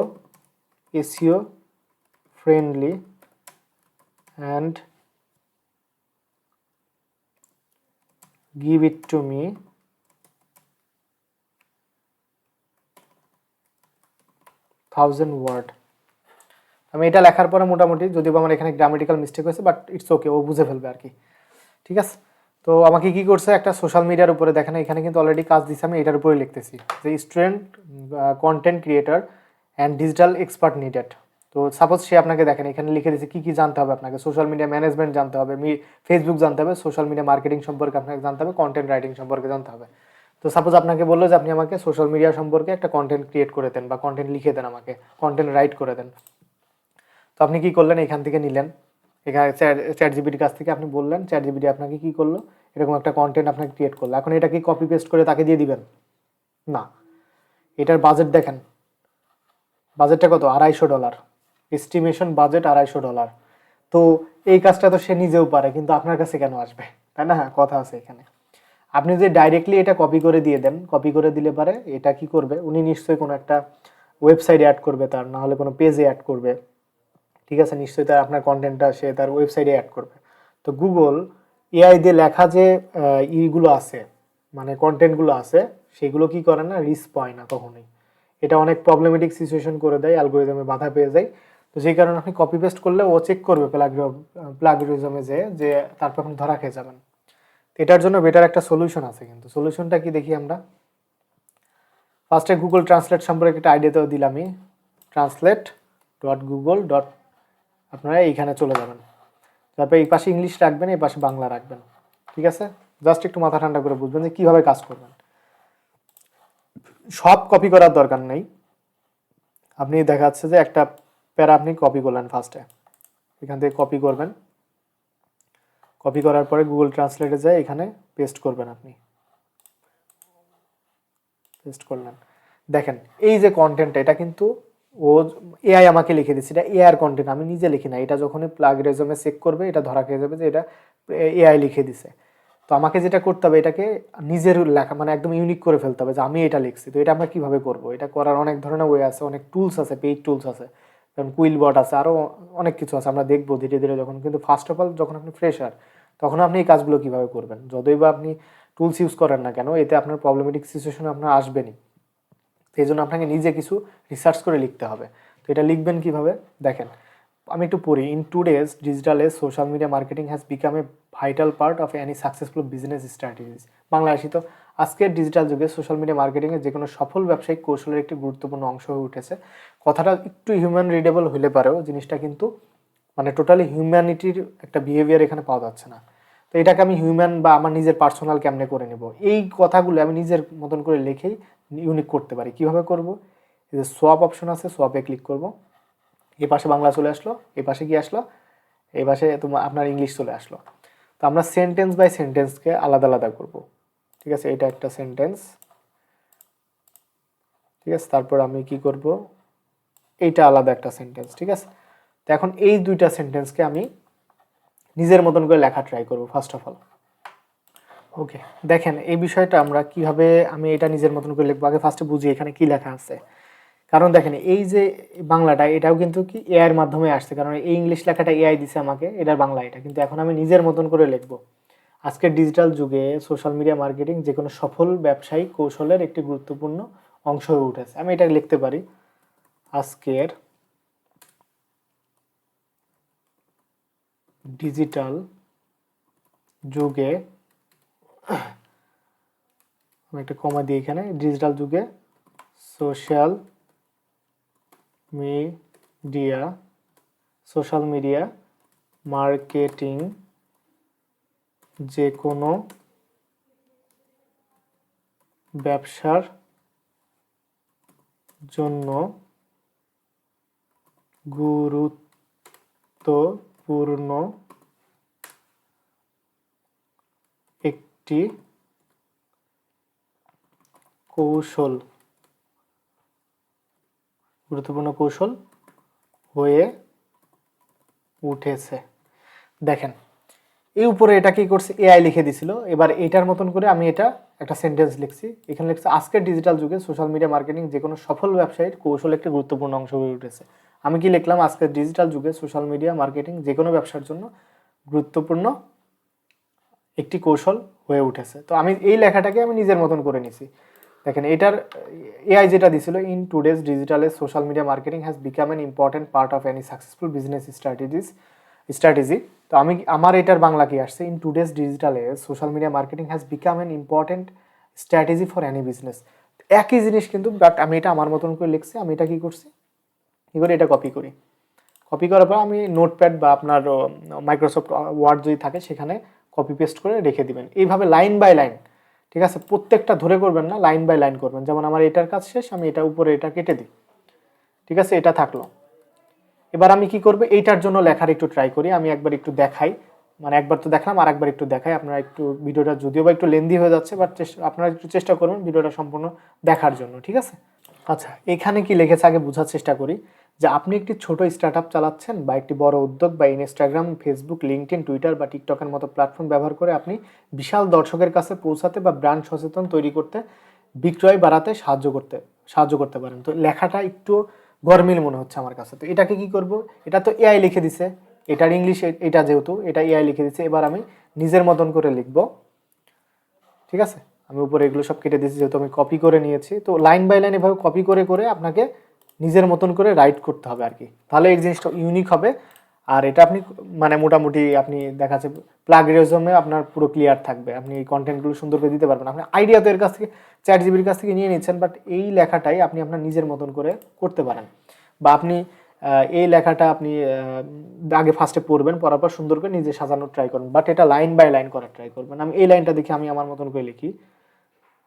SEO friendly and give it to me 1000 word. আমি এটা লেখার পরে মোটামুটি, যদিও আমার এখানে গ্রামেটিক্যাল মিস্টেক হয়েছে, বাট ইটস ওকে, ও বুঝে ফেলবে আর কি, ঠিক আছে। তো আমাকে কি করছে, একটা সোশ্যাল মিডিয়ার উপরে দেখেন এখানে কিন্তু অলরেডি কাজ দিচ্ছে, আমি এটার উপরে লিখতেছি যে student content creator and digital expert needed. তো সাপোজ সে আপনাকে দেখেন এখানে লিখে দিচ্ছে কি কি জানতে হবে আপনাকে, সোশ্যাল মিডিয়া ম্যানেজমেন্ট জানতে হবে, ফেসবুক জানতে হবে, সোশ্যাল মিডিয়া মার্কেটিং সম্পর্কে আপনাকে জানতে হবে, কন্টেন্ট রাইটিং সম্পর্কে জানতে হবে। তো সাপোজ আপনাকে বললো যে আপনি আমাকে সোশ্যাল মিডিয়া সম্পর্কে একটা কন্টেন্ট ক্রিয়েট করে দেন বা কন্টেন্ট লিখে দেন, আমাকে কন্টেন্ট রাইট করে দেন। তো আপনি কি করলেন, এখান থেকে নিলেন, এখানে চ্যাটজিপিটির কাছ থেকে আপনি বললেন, চ্যাটজিপিটি আপনাকে কি করলো, এরকম একটা কন্টেন্ট আপনাকে ক্রিয়েট করলো। এখন এটা কি কপি পেস্ট করে তাকে দিয়ে দিবেন? না, এটার বাজেট দেখেন, বাজেটটা কত, $250, এস্টিমেশন বাজেট $250। তো এই কাজটা তো সে নিজেও পারে, কিন্তু আপনার কাছে কেন আসবে, তাই না? কথা আছে এখানে। আপনি যদি ডাইরেক্টলি এটা কপি করে দিয়ে দেন, কপি করে দিলে পারে এটা কি করবে, উনি নিশ্চয়ই কোনো একটা ওয়েবসাইটে অ্যাড করবে, তার না হলে কোনো পেজে অ্যাড করবে, ঠিক আছে, নিশ্চয়ই তার আপনার কন্টেন্টটা সে তার ওয়েবসাইটে অ্যাড করবে। তো গুগল এআই দিয়ে লেখা যে ইগুলো আছে, মানে কন্টেন্টগুলো আছে, সেগুলো কি করে না, রিচ পায় না কখনোই। এটা অনেক প্রবলেমেটিক সিচুয়েশন করে দেয়, অ্যালগোরিদমে বাধা পেয়ে যায়। তো সেই কারণে আপনি কপি পেস্ট করলে ও চেক করবে প্লাগরিজমে যে তারপর আপনি ধরা খেয়ে যাবেন। তো এটার জন্য বেটার একটা সলিউশন আছে, কিন্তু সলিউশনটা কি দেখি আমরা। ফার্স্টে গুগল ট্রান্সলেট সম্পর্কে একটা আইডিয়া তো দিলামই, translate.google. আপনারা এইখানে চলে যাবেন, তারপরে এই পাশে ইংলিশ রাখবেন, এই পাশে বাংলা রাখবেন, ঠিক আছে। জাস্ট একটু মাথা ঠান্ডা করে বুঝবেন যে কীভাবে কাজ করবেন। সব কপি করার দরকার নেই। আপনি দেখা যাচ্ছে যে একটা প্যারা আপনি কপি করলেন, ফার্স্টে এখান থেকে কপি করবেন, কপি করার পরে গুগল ট্রান্সলেটে যায় এখানে পেস্ট করবেন, আপনি পেস্ট করলেন। দেখেন এই যে কন্টেন্টটা, এটা কিন্তু ও এআই আমাকে লিখে দিচ্ছে, এটা এআই কন্টেন্ট, আমি নিজে লিখি না। এটা যখনই প্লাগরিজমে চেক করবে, এটা ধরা খেয়ে যাবে যে এটা এআই লিখে দিছে। তো আমাকে যেটা করতে হবে, এটাকে নিজের লেখা মানে একদম ইউনিক করে ফেলতে হবে যে আমি এটা লিখছি। তো এটা আমরা কিভাবে করব, এটা করার অনেক ধরনের ওয়ে আছে, অনেক টুলস আছে, পেইড টুলস আছে, যেমন কুইলবট আছে, আরও অনেক কিছু আছে, আমরা দেখবো ধীরে ধীরে যখন। কিন্তু ফার্স্ট অফ অল যখন আপনি ফ্রেশার, তখন আপনি এই কাজগুলো কিভাবে করবেন। যতই বা আপনি টুলস ইউজ করেন না কেন, এতে আপনার প্রবলেমেটিক সিচুয়েশন আপনার আসবেনই। এই জন্য আপনাকে নিজে কিছু রিসার্চ করে লিখতে হবে। তো এটা লিখবেন কিভাবে দেখেন, আমি একটু পড়ি। In today's digital age social media marketing has become a vital part of any successful business strategies. বাংলা আসি তো, আজকের ডিজিটাল যুগে সোশ্যাল মিডিয়া মার্কেটিংয়ের যে কোনো সফল ব্যবসায়িক কৌশলের একটি গুরুত্বপূর্ণ অংশ হয়ে উঠেছে। কথাটা একটু হিউম্যান রিডেবল হলে পারেও জিনিসটা কিন্তু মানে টোটালি হিউম্যানিটির একটা বিহেভিয়ার এখানে পাওয়া যাচ্ছে না। তো এটাকে আমি হিউম্যান বা আমার নিজের পার্সোনাল কেমনে করে নেব, এই কথাগুলো আমি নিজের মতন করে লিখেই ইউনিক করতে পারি। কিভাবে করব, এই যে সোয়াপ অপশন আছে, সোয়াপে ক্লিক করব, এই পাশে বাংলা চলে আসলো, এই পাশে কি আসলো, এই পাশে তোমার আপনার ইংলিশ চলে আসলো। তো আমরা সেন্টেন্স বাই সেন্টেন্সকে আলাদা আলাদা করব, ঠিক আছে। এটা একটা সেন্টেন্স, ঠিক আছে। তারপর আমি কি করব, এইটা আলাদা একটা সেন্টেন্স, ঠিক আছে। তো এখন এই দুইটা সেন্টেন্সকে আমি নিজের মতন করে লেখা ট্রাই করব ফার্স্ট অফ অল। ওকে, দেখেন এই বিষয়টা আমরা কিভাবে, আমি এটা নিজের মতন করে লিখবো। আগে ফার্স্টে বুঝি এখানে কি লেখা আছে। কারণ দেখেন এই যে বাংলাটা, এটাও কিন্তু কি এআই এর মাধ্যমে আসছে, কারণ এই ইংলিশ লেখাটা এআই দিছে আমাকে, এটার বাংলা এটা। কিন্তু এখন আমি নিজের মতন করে লিখবো। আজকের ডিজিটাল যুগে সোশ্যাল মিডিয়া মার্কেটিং যে কোনো সফল ব্যবসায়িক কৌশলের একটি গুরুত্বপূর্ণ অংশ হয়ে উঠেছে। আমি এটা লিখতে পারি, আজকের ডিজিটাল যুগে, আমি একটা কমা দিই এখানে, ডিজিটাল যুগে সোশ্যাল মিডিয়া মার্কেটিং যে কোনো ব্যবসার জন্য গুরুত্বপূর্ণ একটি কৌশল হয়ে উঠেছে। দেখেন এই উপরে এটা কি করছে, এআই লিখে দিছিল। এবার এটার মতন করে আমি এটা একটা সেন্টেন্স লিখছি, এখানে লিখছে আজকের ডিজিটাল যুগে সোশ্যাল মিডিয়া মার্কেটিং যে কোনো সফল ব্যবসায়ীর কৌশল একটি গুরুত্বপূর্ণ অংশ হয়ে উঠেছে। আমি কি লিখলাম, আজকের ডিজিটাল যুগে সোশ্যাল মিডিয়া মার্কেটিং যে কোনো ব্যবসার জন্য গুরুত্বপূর্ণ একটি কৌশল হয়ে উঠেছে। তো আমি এই লেখাটাকে আমি নিজের মতন করে নিছি। দেখেন এটার এআই যেটা দিছিল, in today's digital age social media marketing has become an important part of any successful business strategy. তো আমি আমার এটার বাংলা কি আসছে, in today's digital age social media marketing has become an important strategy for any business. একই জিনিস কিন্তু, বাট আমি এটা আমার মতন করে লিখছি। আমি এটা কি করছি, কি করে এটা কপি করি, কপি করার পর আমি নোটপ্যাড বা আপনার মাইক্রোসফট ওয়ার্ড যদি থাকে সেখানে কপি পেস্ট করে রেখে দিবেন, এইভাবে লাইন বাই লাইন, ঠিক আছে। প্রত্যেকটা ধরে করবেন না, লাইন বাই লাইন করবেন। যেমন আমার এটার কাজ শেষ, আমি এটা উপরে এটা কেটে দিই, ঠিক আছে, এটা থাকলো। এবার আমি কি করব, এইটার জন্য লেখার একটু ট্রাই করি। আমি একবার একটু দেখাই, মানে একবার তো দেখলাম আর একবার একটু দেখাই। আপনারা একটু ভিডিওটা যদিও বা একটু লেন্দি হয়ে যাচ্ছে, বাট আপনারা একটু চেষ্টা করবেন ভিডিওটা সম্পূর্ণ দেখার জন্য, ঠিক আছে। আচ্ছা, এখানে কি লিখেছে আগে বোঝার চেষ্টা করি। যে আপনি একটি ছোট স্টার্টআপ চালাচ্ছেন বা একটি বড় উদ্যোগ, বা ইনস্টাগ্রাম, ফেসবুক, লিঙ্কডইন, টুইটার বা টিকটকের মতো প্ল্যাটফর্ম ব্যবহার করে আপনি বিশাল দর্শকের কাছে পৌঁছাতে বা ব্র্যান্ড সচেতন তৈরি করতে, বিক্রয় বাড়াতে সাহায্য করতে পারেন। তো লেখাটা একটু গরমিল মনে হচ্ছে আমার কাছে। তো এটাকে কি করব, এটা তো এআই লিখে দিছে, এটার ইংলিশ এটা যেহেতু এটা এআই লিখে দিচ্ছে, এবার আমি নিজের মতন করে লিখবো। ঠিক আছে, আমি উপরে এগুলো সব কেটে দিয়েছি যেহেতু আমি কপি করে নিয়েছি। তো লাইন বাই লাইন এভাবে কপি করে করে আপনাকে নিজের মতন করে রাইট করতে হবে আর কি, তাহলে এই জিনিসটা ইউনিক হবে। আর এটা আপনি মানে মোটামুটি আপনি দেখা যাচ্ছে প্লাগরিজমে আপনার পুরো ক্লিয়ার থাকবে, আপনি এই কন্টেন্টগুলো সুন্দর করে দিতে পারবেন। আপনি আইডিয়া তো এর কাছ থেকে চ্যাট জিপির কাছ থেকে নিয়ে নিচ্ছেন, বাট এই লেখাটাই আপনি আপনার নিজের মতন করে করতে পারেন। বা আপনি এই লেখাটা আপনি আগে ফার্স্টে পড়বেন, পড়ার পর সুন্দর করে নিজে সাজানোর ট্রাই করবেন, বাট এটা লাইন বাই লাইন করার ট্রাই করবেন। আমি এই লাইনটা দেখি আমি আমার মতন করে লিখি।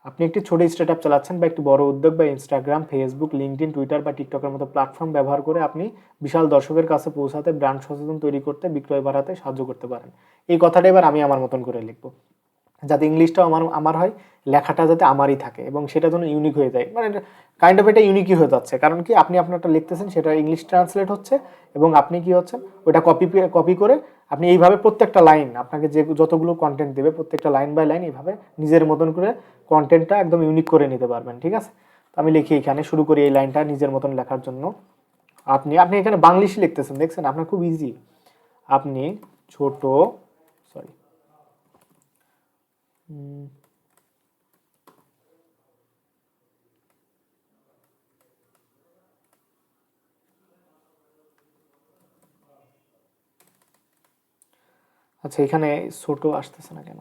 আপনি একটি ছোট স্টার্টআপ চালাচ্ছেন বা একটি বড় উদ্যোগ বা ইনস্টাগ্রাম, ফেসবুক, লিঙ্কডইন, টুইটার বা টিকটকের মতো প্ল্যাটফর্ম ব্যবহার করে আপনি বিশাল দর্শকের কাছে পৌঁছাতে, ব্র্যান্ড সচেতন তৈরি করতে, বিক্রয় বাড়াতে সাহায্য করতে পারেন। এই কথাটা এবার আমি আমার মতন করে লিখবো, যাতে ইংলিশটাও আমার হয়, লেখাটা যাতে আমারই থাকে এবং সেটা যেন ইউনিক হয়ে যায়। মানে কাইন্ড অফ এটা ইউনিকই হয়ে যাচ্ছে, কারণ কি আপনি আপনারটা লিখতেছেন, সেটা ইংলিশ ট্রান্সলেট হচ্ছে এবং আপনি কি হচ্ছেন ওটা কপি করে আপনি এইভাবে প্রত্যেকটা লাইন আপনাকে যে যতগুলো কন্টেন্ট দেবে প্রত্যেকটা লাইন বাই লাইন এইভাবে নিজের মতন করে কন্টেন্টটা একদম ইউনিক করে নিতে পারবেন। ঠিক আছে, তো আমি লিখি এখানে, শুরু করি এই লাইনটা নিজের মতন লেখার জন্য। আপনি আপনি এখানে বাংলিশ লিখতেছেন, দেখছেন আপনার খুব ইজি। আপনি ছোট, সরি, আচ্ছা এখানে ছোট আসতেছে না কেন,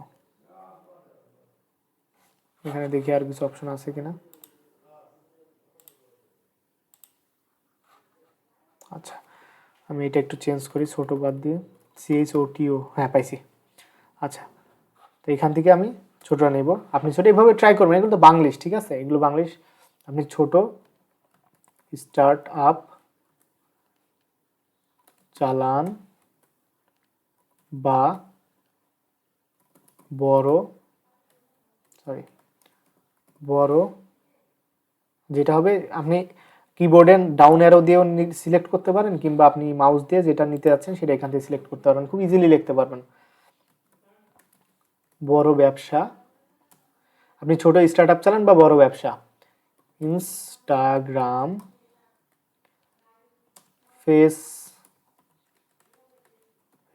এখানে দেখি আর কিছু অপশন আছে কিনা। আচ্ছা আমি এটা একটু চেঞ্জ করি, ছোট বাদ দিয়ে CHOTO, হ্যাঁ পাইছি। আচ্ছা, তো এখান থেকে আমি ছোট নেব, আপনি ছোট এইভাবে ট্রাই করবেন, এগুলো তো বাংলিশ, ঠিক আছে, এগুলো বাংলিশ। আপনি ছোট স্টার্ট আপ চালান বা বড়, সরি বড়, যেটা হবে আপনি কিবোর্ডে ডাউন অ্যারো দিয়েও সিলেক্ট করতে পারেন, কিংবা আপনি মাউস দিয়ে যেটা নিতে যাচ্ছেন সেটা এখান থেকে সিলেক্ট করতে পারবেন, খুব ইজিলি লিখতে পারবেন। বড় ব্যবসা, আপনি ছোট স্টার্ট আপ চালান বা বড় ব্যবসা, ইনস্টাগ্রাম,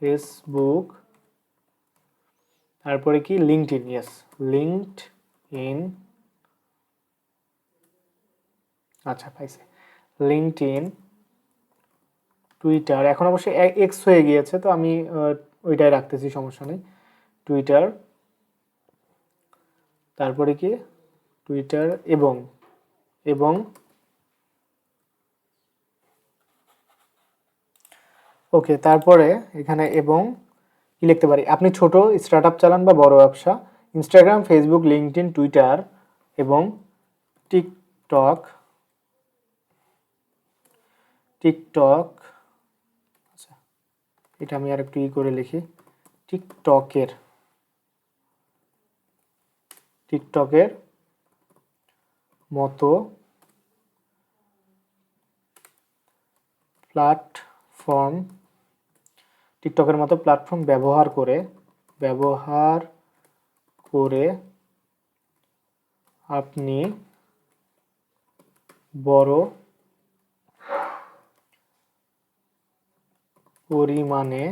ফেসবুক, তারপরে কি লিঙ্কডইন, ইয়েস লিঙ্কডইন, আচ্ছা পাইছে, লিঙ্কডইন, টুইটার, এখন অবশ্যই এক্স হয়ে গিয়েছে তো আমি ওইটাই রাখতেছি, সমস্যা নেই, টুইটার, তারপরে কি টুইটার এবং এবং ওকে, তারপরে এখানে এবং কি লিখতে পারি, আপনি ছোট স্টার্টআপ চালান বা বড় ব্যবসা, ইনস্টাগ্রাম, ফেসবুক, লিঙ্কডইন, টুইটার এবং টিকটক, টিকটক, আচ্ছা এটা আমি আর একটু করে লিখি, টিকটকের মতো প্ল্যাটফর্ম, টিকটকের মতো প্ল্যাটফর্ম ব্যবহার করে আপনি বড় পরিমাণে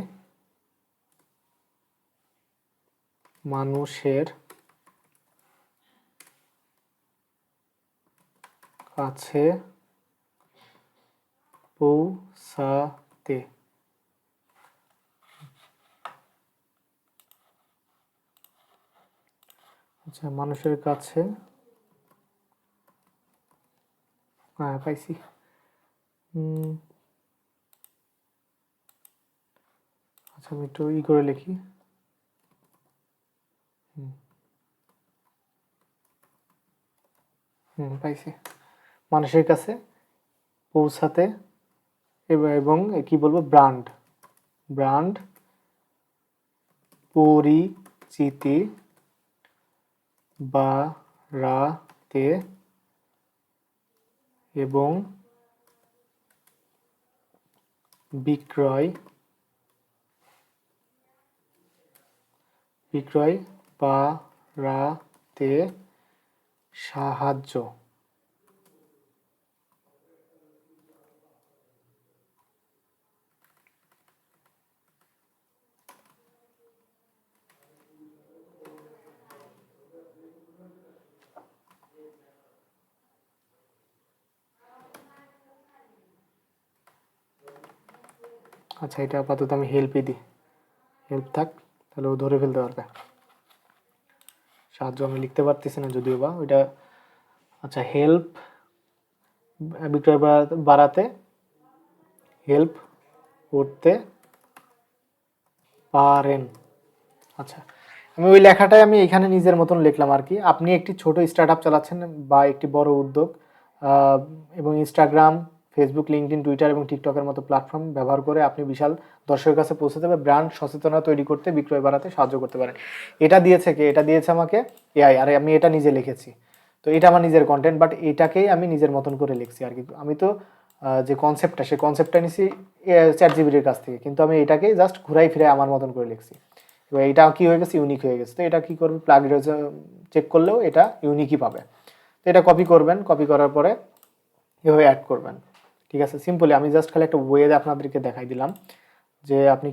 মানুষের কাছে পৌঁছাতে, আচ্ছা মানুষের কাছে, হ্যাঁ পাইছি, আচ্ছা আমি একটু করে লিখি, পাইছি, মানুষের কাছে পৌঁছাতে এবং কি বলবো, ব্র্যান্ড পরিচিতি বাড়াতে এবং বিক্রয় বাড়াতে সাহায্য আচ্ছা, এটা আপাতত আমি হেল্পই দিই, হেল্প থাক, তাহলে ও ধরে ফেলতে পারবে। সাহায্য আমি লিখতে পারতেছি না যদিও বা ওইটা। আচ্ছা, হেল্প বিক্রয় বাড়াতে হেল্প করতে পারেন। আচ্ছা, আমি ওই লেখাটাই আমি এখানে নিজের মতন লিখলাম আর কি। আপনি একটি ছোট স্টার্ট আপ চালাচ্ছেন বা একটি বড় উদ্যোগ, এবং ইনস্টাগ্রাম, ফেসবুক, লিঙ্কডইন, টুইটার এবং টিকটকের মতো প্ল্যাটফর্ম ব্যবহার করে আপনি বিশাল দর্শকের কাছে পৌঁছাতে হবে ব্র্যান্ড সচেতনতা তৈরি করতে, বিক্রয় বাড়াতে সাহায্য করতে পারেন। এটা দিয়েছে কে? এটা দিয়েছে আমাকে এআই, আর আমি এটা নিজে লিখেছি। তো এটা আমার নিজের কন্টেন্ট, বাট এটাকেই আমি নিজের মতন করে লিখছি আর কি। আমি তো যে কনসেপ্টটা, সেই কনসেপ্টটা নিছি চ্যাট জিপিটির কাছ থেকে, কিন্তু আমি এটাকে জাস্ট ঘুরাই ফিরাই আমার মতন করে লিখছি। এবার এটা কি হয়ে গেছে? ইউনিক হয়ে গেছে। তো এটা কি করবে? প্লাগরিজম চেক করলেও এটা ইউনিকই পাবে। তো এটা কপি করবেন, কপি করার পরে এভাবে অ্যাড করবেন। ঠিক আছে, সিম্পলি আমি জাস্ট খালি একটা ওয়ে আপনাদেরকে দেখাই দিলাম যে আপনি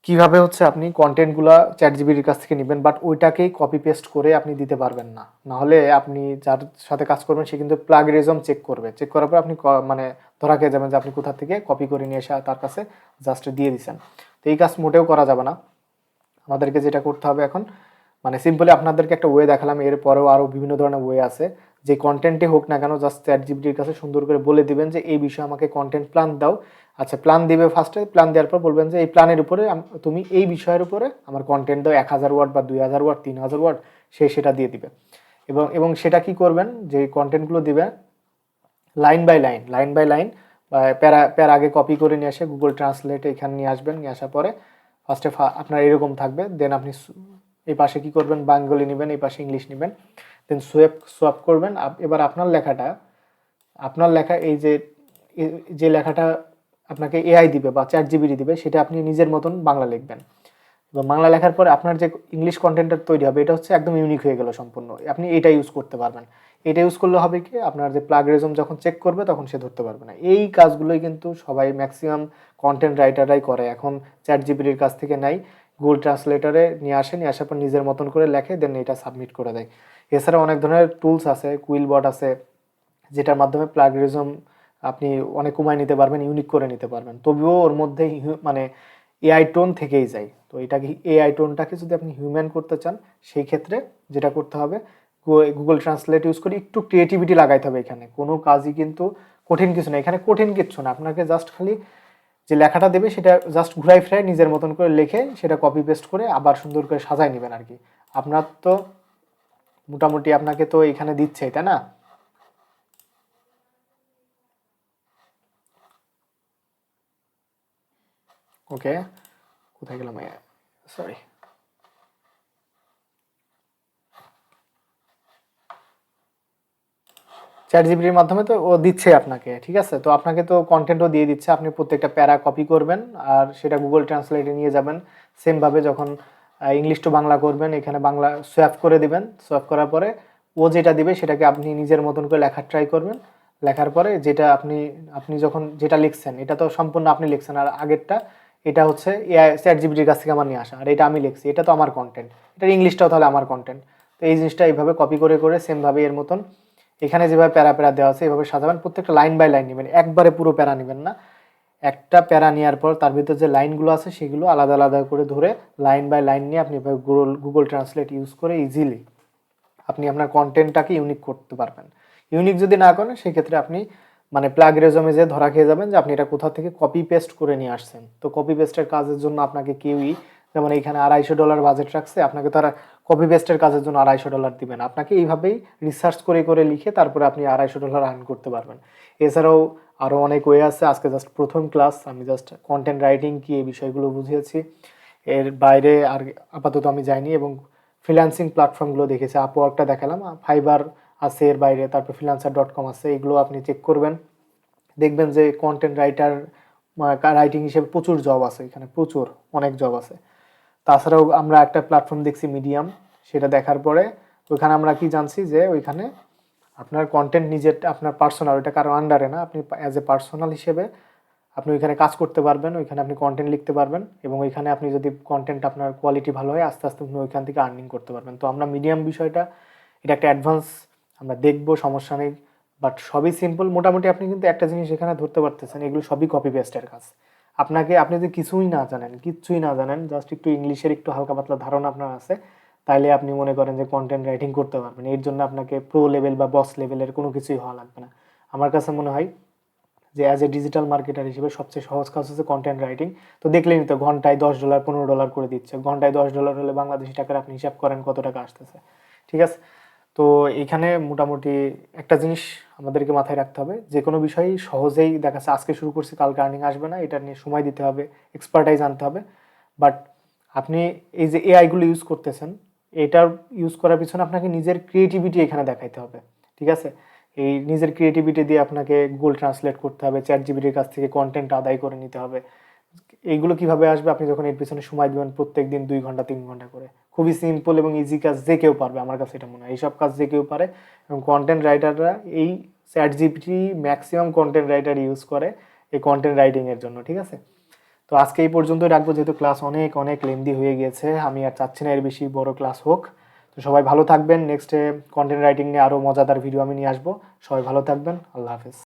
কিভাবে হচ্ছে আপনি কন্টেন্টগুলো চ্যাট জিপিটির কাছ থেকে নেবেন, বাট ওইটাকেই কপি পেস্ট করে আপনি দিতে পারবেন না। নাহলে আপনি যার সাথে কাজ করবেন সে কিন্তু প্লাগরিজম চেক করবে, চেক করার পর আপনি মানে ধরা খেয়ে যাবেন যে আপনি কোথা থেকে কপি করে নিয়ে এসে তার কাছে জাস্ট দিয়ে দিচ্ছেন। তো এই কাজ মোটেও করা যাবে না। আমাদেরকে যেটা করতে হবে এখন, মানে সিম্পলি আপনাদেরকে একটা ওয়ে দেখালাম, এর পরেও আরও বিভিন্ন ধরনের ওয়ে আছে। যে কন্টেন্টে হোক না কেন, জাস্ট চ্যাট জিপিটির কাছে সুন্দর করে বলে দিবেন যে এই বিষয়ে আমাকে কন্টেন্ট প্ল্যান দাও। আচ্ছা, প্ল্যান দিবে ফার্স্টে, প্ল্যান দেওয়ার পর বলবেন যে এই প্ল্যানের উপরে তুমি এই বিষয়ের উপরে আমার কন্টেন্ট দাও, 1000 ওয়ার্ড বা 2000 ওয়ার্ড, 3000 ওয়ার্ড, সে সেটা দিয়ে দিবে। এবং সেটা কি করবেন, যে কন্টেন্টগুলো দিবে line by line, line by line, para para আগে কপি করে নিয়ে আসে গুগল ট্রান্সলেটে এখানে নিয়ে আসবেন। নিয়ে আসার পরে ফার্স্টে আপনার এরকম থাকবে, দেন আপনি এই পাশে কি করবেন, বাঙ্গালি নেবেন, এই পাশে ইংলিশ নেবেন, দেন সোয়াপ করবেন। এবার আপনার লেখা এই যে লেখাটা আপনাকে এআই দিবে বা চ্যাট জিপিটি দিবে, সেটা আপনি নিজের মতন বাংলা লিখবেন। এবং বাংলা লেখার পরে আপনার যে ইংলিশ কন্টেন্টটা তৈরি হবে, এটা হচ্ছে একদম ইউনিক হয়ে গেল সম্পূর্ণ। আপনি এটা ইউজ করতে পারবেন। এটা ইউজ করলে হবে কি, আপনার যে প্লাগরিজম যখন চেক করবে তখন সে ধরতে পারবে না। এই কাজগুলোই কিন্তু সবাই ম্যাক্সিমাম কন্টেন্ট রাইটাররাই করে এখন, চ্যাট জিপিটির কাছ থেকে নাই, গুগল ট্রান্সলেটারে নিয়ে আসার পর নিজের মতন করে লেখে, দেন এটা সাবমিট করে দেয়। এছাড়া অনেক ধরনের টুলস আছে, কুইলবট আছে, যেটার মাধ্যমে প্লাগরিজম আপনি অনেক কমায় নিতে পারবেন, ইউনিক করে নিতে পারবেন। তবুও ওর মধ্যে মানে এআই টোন থেকেই যায়। তো এটাকে এআই টোনটাকে যদি আপনি হিউম্যান করতে চান, সেই ক্ষেত্রে যেটা করতে হবে, গুগল ট্রান্সলেট ইউজ করে একটু ক্রিয়েটিভিটি লাগাইতে হবে। এখানে কোনো কাজই কিন্তু কঠিন কিছু না, এখানে কঠিন কিচ্ছু না। আপনাকে জাস্ট খালি যে লেখাটা দেবে সেটা জাস্ট ঘুরাই ফিরাই নিজের মতন করে লিখে সেটা কপি পেস্ট করে আবার সুন্দর করে সাজাই নেবেন আর কি। আপনার তো মোটামুটি আপনাকে তো এখানে দিচ্ছে, তাই না? ওকে, কোথায় গেলাম, সরি। চ্যাট জিপিটির মাধ্যমে তো ও দিচ্ছে আপনাকে, ঠিক আছে। তো আপনাকে তো কন্টেন্টও দিয়ে দিচ্ছে, আপনি প্রত্যেকটা প্যারা কপি করবেন আর সেটা গুগল ট্রান্সলেটে নিয়ে যাবেন। সেমভাবে যখন ইংলিশ টু বাংলা করবেন, এখানে বাংলা সোয়াপ করে দিবেন। সোয়াপ করার পরে ও যেটা দিবে সেটাকে আপনি নিজের মতন করে লেখার ট্রাই করবেন। লেখার পরে যেটা আপনি আপনি যখন যেটা লিখছেন, এটা তো সম্পূর্ণ আপনি লিখছেন, আর আগেরটা এটা হচ্ছে এআই চ্যাট জিপিটির কাছ থেকে আমার নিয়ে আসা, আর এটা আমি লিখছি, এটা তো আমার কন্টেন্ট, এটার ইংলিশটাও তাহলে আমার কন্টেন্ট। তো এই জিনিসটা এইভাবে কপি করে করে সেমভাবে এর মতন এখানে যেভাবে প্যারা প্যারা দেওয়া আছে এইভাবে সাজাবেন। প্রত্যেকটা লাইন বাই লাইন নেবেন, একবারে পুরো প্যারা নেবেন না। একটা প্যারা নেওয়ার পর তার ভিতর যে লাইনগুলো আছে সেগুলো আলাদা আলাদা করে ধরে লাইন বাই লাইন নিয়ে আপনি গুগল ট্রান্সলেট ইউজ করে ইজিলি আপনি আপনার কন্টেন্টটাকে ইউনিক করতে পারবেন। ইউনিক যদি না করেন সেক্ষেত্রে আপনি মানে প্লাগরিজমে যে ধরা খেয়ে যাবেন যে আপনি এটা কোথা থেকে কপি পেস্ট করে নিয়ে আসছেন। তো কপি পেস্টের কাজের জন্য আপনাকে কেউই, যেমন এইখানে $250 বাজেট রাখছে, আপনাকে তারা কপি পেস্টের কাজের জন্য $250 দিবেন। আপনাকে এইভাবেই রিসার্চ করে করে লিখে তারপরে আপনি $250 আর্ন করতে পারবেন। এছাড়াও আরও অনেক ওয়ে আছে। আজকে জাস্ট প্রথম ক্লাস, আমি জাস্ট কন্টেন্ট রাইটিং কি এই বিষয়গুলো বুঝিয়েছি। এর বাইরে আর আপাতত আমি যাইনি, এবং ফ্রিল্যান্সিং প্ল্যাটফর্মগুলো দেখেছি, আপওয়ার্কটা দেখালাম, ফাইবার আছে এর বাইরে, তারপর freelancer.com আছে, এগুলো আপনি চেক করবেন। দেখবেন যে কন্টেন্ট রাইটিং হিসেবে প্রচুর জব আছে এখানে, প্রচুর অনেক জব আছে। তাছাড়াও আমরা একটা প্ল্যাটফর্ম দেখছি মিডিয়াম, সেটা দেখার পরে ওইখানে আমরা কি জানছি যে ওইখানে আপনার কন্টেন্ট নিজের আপনার পার্সোনাল, ওইটা কারো আন্ডারে না, আপনি অ্যাজ এ পার্সোনাল হিসেবে আপনি ওইখানে কাজ করতে পারবেন, ওইখানে আপনি কন্টেন্ট লিখতে পারবেন, এবং ওইখানে আপনি যদি কন্টেন্ট আপনার কোয়ালিটি ভালো হয় আস্তে আস্তে আপনি ওইখান থেকে আর্নিং করতে পারবেন। তো আমরা মিডিয়াম বিষয়টা, এটা একটা অ্যাডভান্স, আমরা দেখবো, সমস্যা নেই। বাট সবই সিম্পল। মোটামুটি আপনি কিন্তু একটা জিনিস এখানে ধরতে পারতেছেন, এগুলো সবই কপি পেস্টের কাজ। আপনি যদি কিচ্ছুই না জানেন, জাস্ট একটু ইংলিশের একটু হালকা পাতলা ধারণা আপনার আছে, তাইলে আপনি মনে করেন যে কন্টেন্ট রাইটিং করতে পারবেন। এর জন্য আপনাকে প্রো লেভেল বা বস লেভেলের কোনো কিছুই হওয়া লাগবে না। আমার কাছে মনে হয় যে অ্যাজ এ ডিজিটাল মার্কেটার হিসেবে সবচেয়ে সহজ কাজ হচ্ছে কন্টেন্ট রাইটিং। তো দেখলেনই তো, ঘন্টায় $10 $15 করে দিচ্ছে। ঘন্টায় $10 হলে বাংলাদেশি টাকার আপনি হিসাব করেন কত টাকা আসতেছে, ঠিক আছে? তো এখানে মোটামুটি একটা জিনিস আমাদেরকে মাথায় রাখতে হবে, যে কোনো বিষয়ই সহজেই দেখা যাচ্ছে আজকে শুরু করছি কালকে আর্নিং আসবে না, এটা নিয়ে সময় দিতে হবে, এক্সপার্টাইজ আনতে হবে। বাট আপনি এই যে এআইগুলো ইউজ করতেছেন, এটার ইউজ করার পিছনে আপনাকে নিজের ক্রিয়েটিভিটি এখানে দেখাইতে হবে, ঠিক আছে? এই নিজের ক্রিয়েটিভিটি দিয়ে আপনাকে গুগল ট্রান্সলেট করতে হবে, চ্যাট জিপিটির কাছ থেকে কন্টেন্ট আদায় করে নিতে হবে। এইগুলো কিভাবে আসবে? আপনি যখন এর পিছনে সময় দিবেন প্রত্যেক দিন 2 ঘন্টা 3 ঘন্টা করে। খুবই সিম্পল এবং ইজি কাজ, যে কেউ পারবে, আমার কাছে এটা মনে হয়। এইসব কাজ যে কেউ পারে, এবং কন্টেন্ট রাইটাররা এই chat GPT maximum content writer use করে এই কন্টেন্ট রাইটিংয়ের জন্য, ঠিক আছে? তো আজকে এই পর্যন্তই রাখবো, যেহেতু ক্লাস অনেক অনেক লেন্দি হয়ে গিয়েছে, আমি আর চাচ্ছি না এর বেশি বড় ক্লাস হোক। তো সবাই ভালো থাকবেন। নেক্সটে কন্টেন্ট রাইটিং নিয়ে আরও মজাদার ভিডিও আমি নিয়ে আসবো। সবাই ভালো থাকবেন। আল্লাহ হাফেজ।